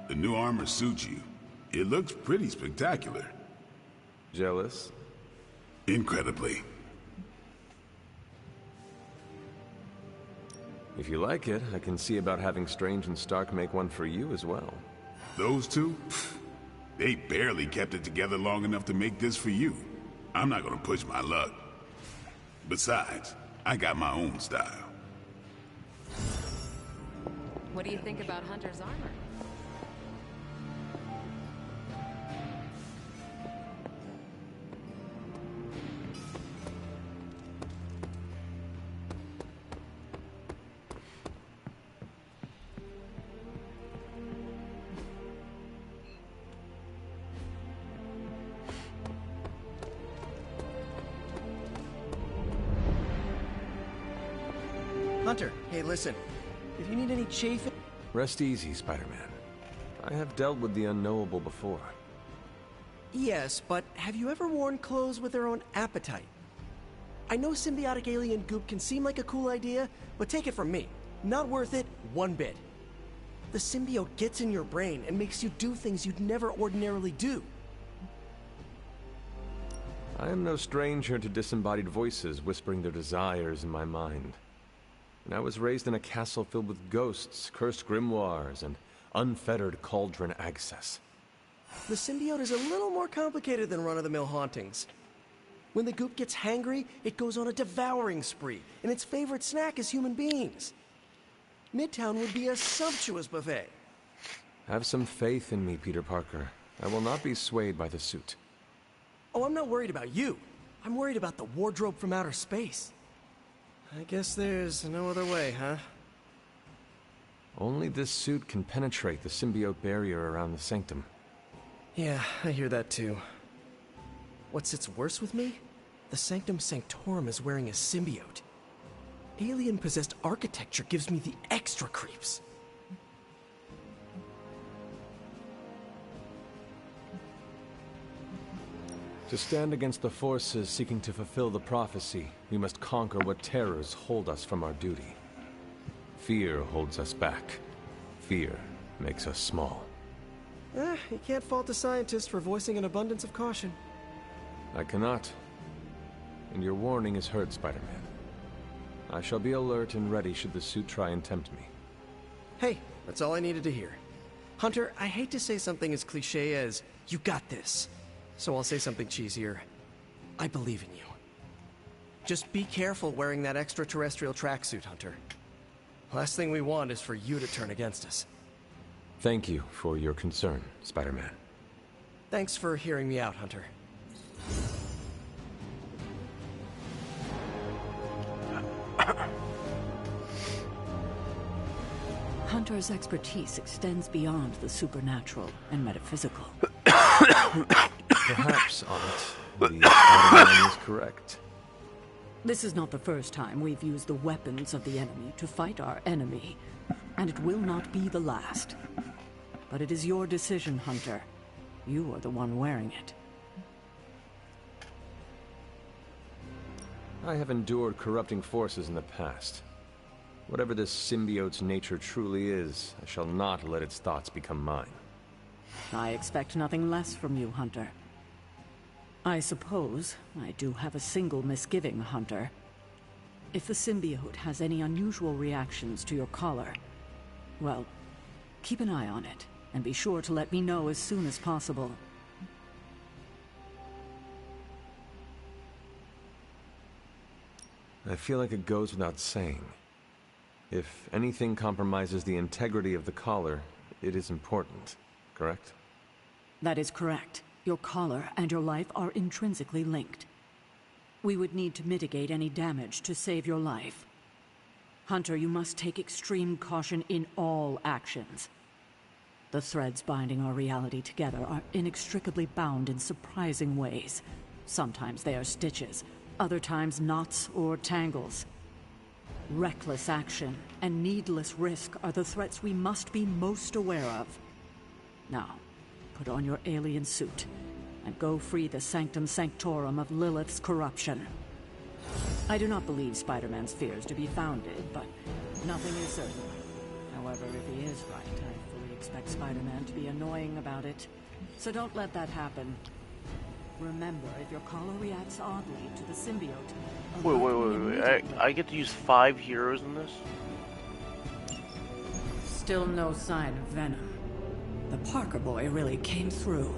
The new armor suits you. It looks pretty spectacular. Jealous? Incredibly. If you like it, I can see about having Strange and Stark make one for you as well. Those two? Pfft, they barely kept it together long enough to make this for you. I'm not gonna push my luck. Besides, I got my own style. What do you think about Hunter's armor? Hunter, hey, listen. If you need any chafing... Rest easy, Spider-Man. I have dealt with the unknowable before. Yes, but have you ever worn clothes with their own appetite? I know symbiotic alien goop can seem like a cool idea, but take it from me. Not worth it one bit. The symbiote gets in your brain and makes you do things you'd never ordinarily do. I am no stranger to disembodied voices whispering their desires in my mind. And I was raised in a castle filled with ghosts, cursed grimoires, and unfettered cauldron access. The symbiote is a little more complicated than run-of-the-mill hauntings. When the goop gets hangry, it goes on a devouring spree, and its favorite snack is human beings. Midtown would be a sumptuous buffet. Have some faith in me, Peter Parker. I will not be swayed by the suit. Oh, I'm not worried about you. I'm worried about the wardrobe from outer space. I guess there's no other way, huh? Only this suit can penetrate the symbiote barrier around the sanctum. Yeah, I hear that too. What sits worse with me? The Sanctum Sanctorum is wearing a symbiote. Alien-possessed architecture gives me the extra creeps. To stand against the forces seeking to fulfill the prophecy, we must conquer what terrors hold us from our duty. Fear holds us back. Fear makes us small. You can't fault a scientist for voicing an abundance of caution. I cannot. And your warning is heard, Spider-Man. I shall be alert and ready should the suit try and tempt me. Hey, that's all I needed to hear. Hunter, I hate to say something as cliche as, you got this. So I'll say something cheesier. I believe in you. Just be careful wearing that extraterrestrial tracksuit, Hunter. Last thing we want is for you to turn against us. Thank you for your concern, Spider-Man. Thanks for hearing me out, Hunter. Hunter's expertise extends beyond the supernatural and metaphysical. Perhaps, Aunt, the Spider-Man is correct. This is not the first time we've used the weapons of the enemy to fight our enemy, and it will not be the last. But it is your decision, Hunter. You are the one wearing it. I have endured corrupting forces in the past. Whatever this symbiote's nature truly is, I shall not let its thoughts become mine. I expect nothing less from you, Hunter. I suppose I do have a single misgiving, Hunter. If the symbiote has any unusual reactions to your collar, well, keep an eye on it, and be sure to let me know as soon as possible. I feel like it goes without saying. If anything compromises the integrity of the collar, it is important, correct? That is correct. Your collar and your life are intrinsically linked. We would need to mitigate any damage to save your life. Hunter, you must take extreme caution in all actions. The threads binding our reality together are inextricably bound in surprising ways. Sometimes they are stitches, other times knots or tangles. Reckless action and needless risk are the threats we must be most aware of. Now, put on your alien suit and go free the Sanctum Sanctorum of Lilith's corruption. I do not believe Spider-Man's fears to be founded, but nothing is certain. However, if he is right, I fully expect Spider-Man to be annoying about it. So don't let that happen. Remember, if your collar reacts oddly to the symbiote... Wait. I get to use 5 heroes in this? Still no sign of Venom. The Parker boy really came through.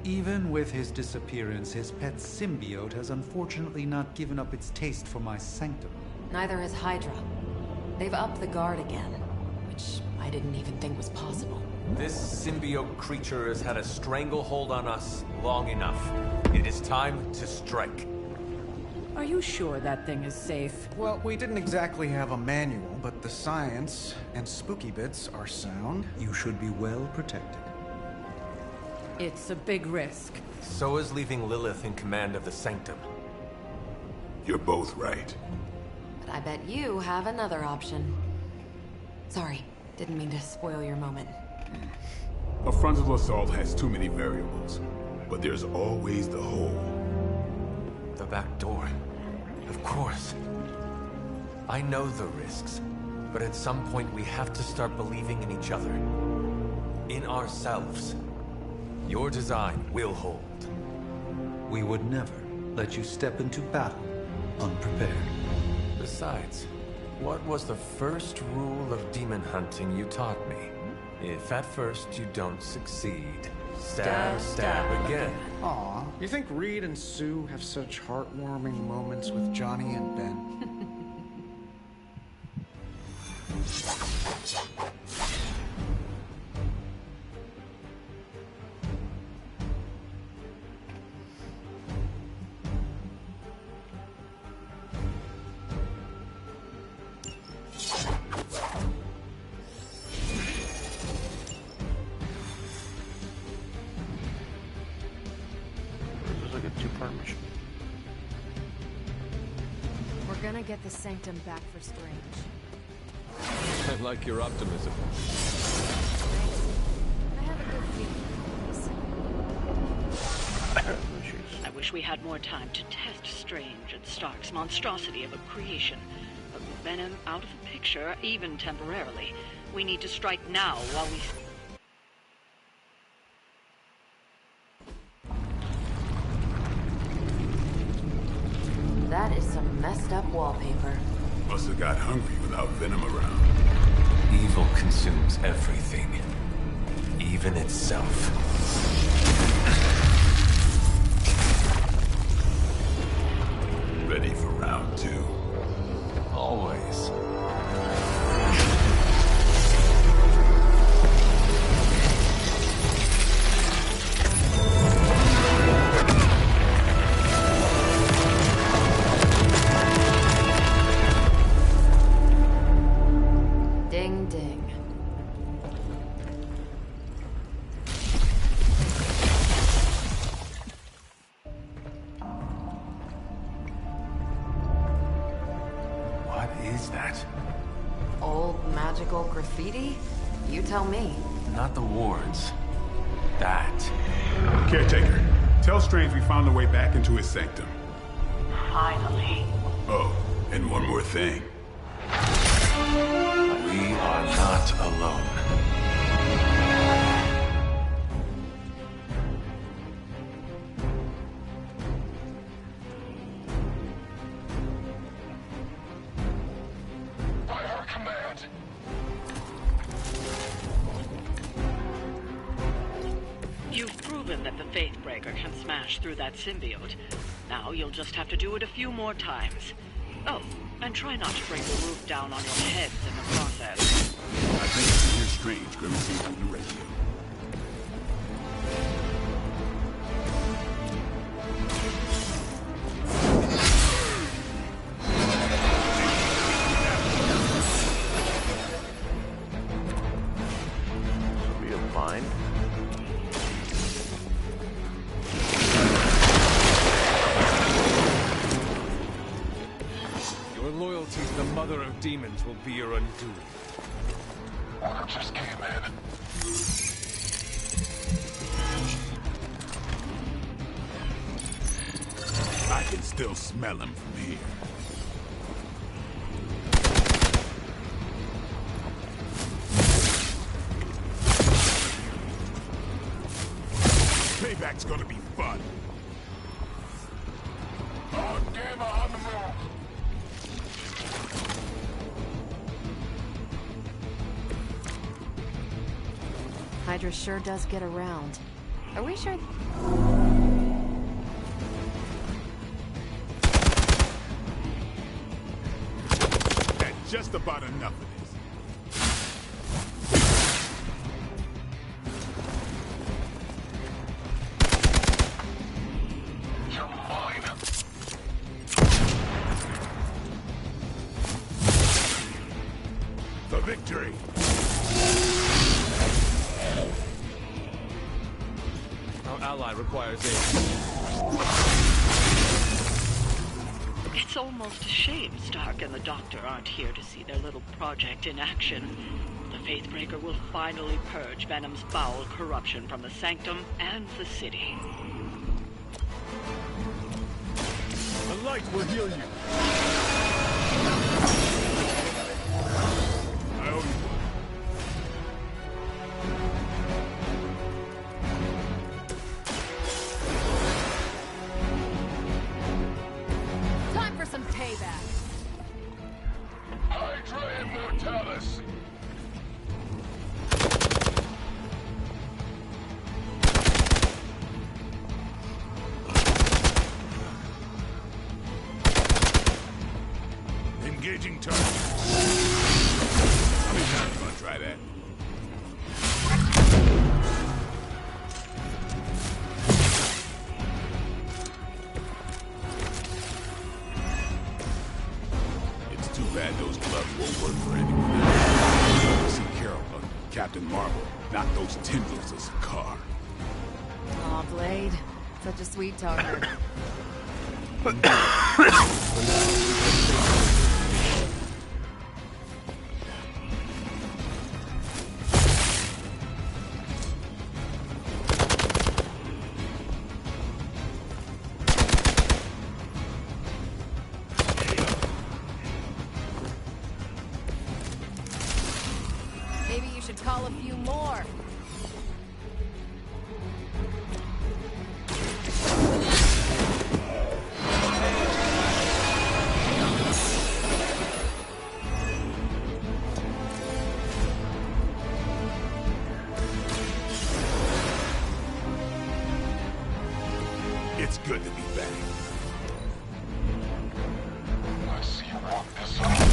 Even with his disappearance, his pet symbiote has unfortunately not given up its taste for my sanctum. Neither has Hydra. They've upped the guard again, which I didn't even think was possible. This symbiote creature has had a stranglehold on us long enough. It is time to strike. Are you sure that thing is safe? Well, we didn't exactly have a manual, but the science and spooky bits are sound. You should be well protected. It's a big risk. So is leaving Lilith in command of the Sanctum. You're both right. But I bet you have another option. Sorry, didn't mean to spoil your moment. A frontal assault has too many variables, but there's always the hole. The back door. Of course. I know the risks, but at some point we have to start believing in each other. In ourselves. Your design will hold. We would never let you step into battle unprepared. Besides, what was the first rule of demon hunting you taught me? If at first you don't succeed, stab again. Aw, you think Reed and Sue have such heartwarming moments with Johnny and Ben? We're gonna get the Sanctum back for Strange. I like your optimism. I have a good feeling. I wish we had more time to test Strange and Stark's monstrosity of a creation. But with Venom out of the picture, even temporarily, we need to strike now while we... That is some messed up wallpaper. Must have got hungry without Venom around. Evil consumes everything. Even itself. Ready for round 2? Always. Ding ding. What is that? Old magical graffiti? You tell me. Not the wards. That. Caretaker, tell Strange we found a way back into his sanctum. Finally. Oh, and one more thing. We are not alone. By her command. You've proven that the Faithbreaker can smash through that symbiote. Now you'll just have to do it a few more times. Oh, and try not to bring the roof down on your heads in the process. I think I can hear Strange grimacing through the radio. Your loyalty to the Mother of Demons will be your undoing. Order just came in. I can still smell him from here. Payback's gonna be fun. Gamer on the move. Hydra sure does get around. Are we sure? That's just about enough of this. For victory! Our ally requires aid. It's almost a shame Stark and the Doctor aren't here to see their little project in action. The Faithbreaker will finally purge Venom's foul corruption from the Sanctum and the city. The light will heal you. I owe you one. Time for some payback. Hydra Immortalis. Engaging target. How many times you wanna try that? It's too bad those gloves won't work for anyone else. See Carol, Captain Marvel, not those tendrils of Sakaar. Aw, Blade. Such a sweet target. Maybe you should call a few more. It's good to be back. Let's see you walk this off.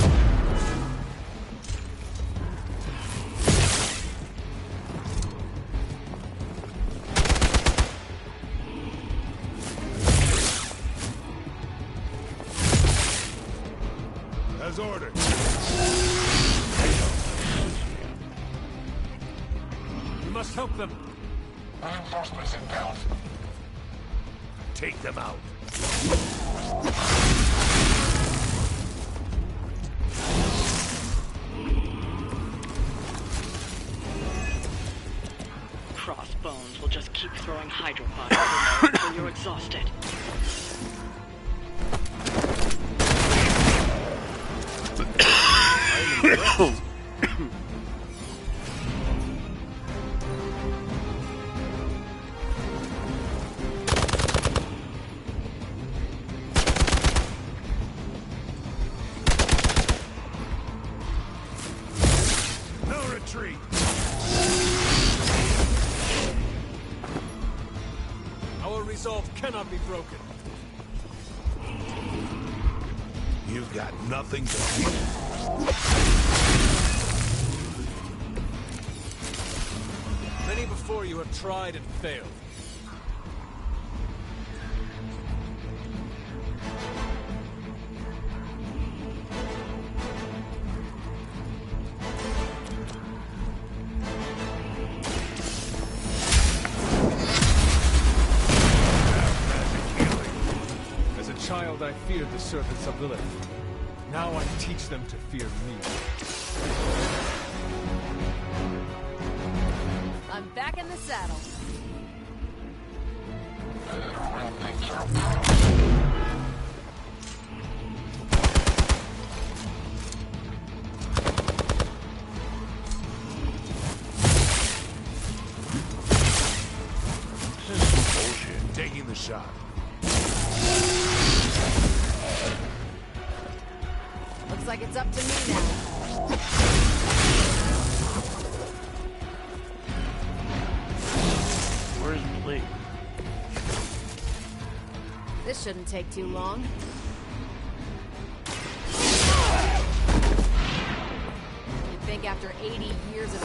As ordered. We must help them. Reinforcements inbound. Take them out. Crossbones will just keep throwing Hydra fire until you're exhausted. No retreat. Our resolve cannot be broken. You've got nothing to fear. Many before you have tried and failed. As a child, I feared the servants of Lilith. Now I teach them to fear me. I'm back in the saddle. Bullshit. Taking the shot. Looks like it's up to me now. Where's Blade? This shouldn't take too long. You think after 80 years of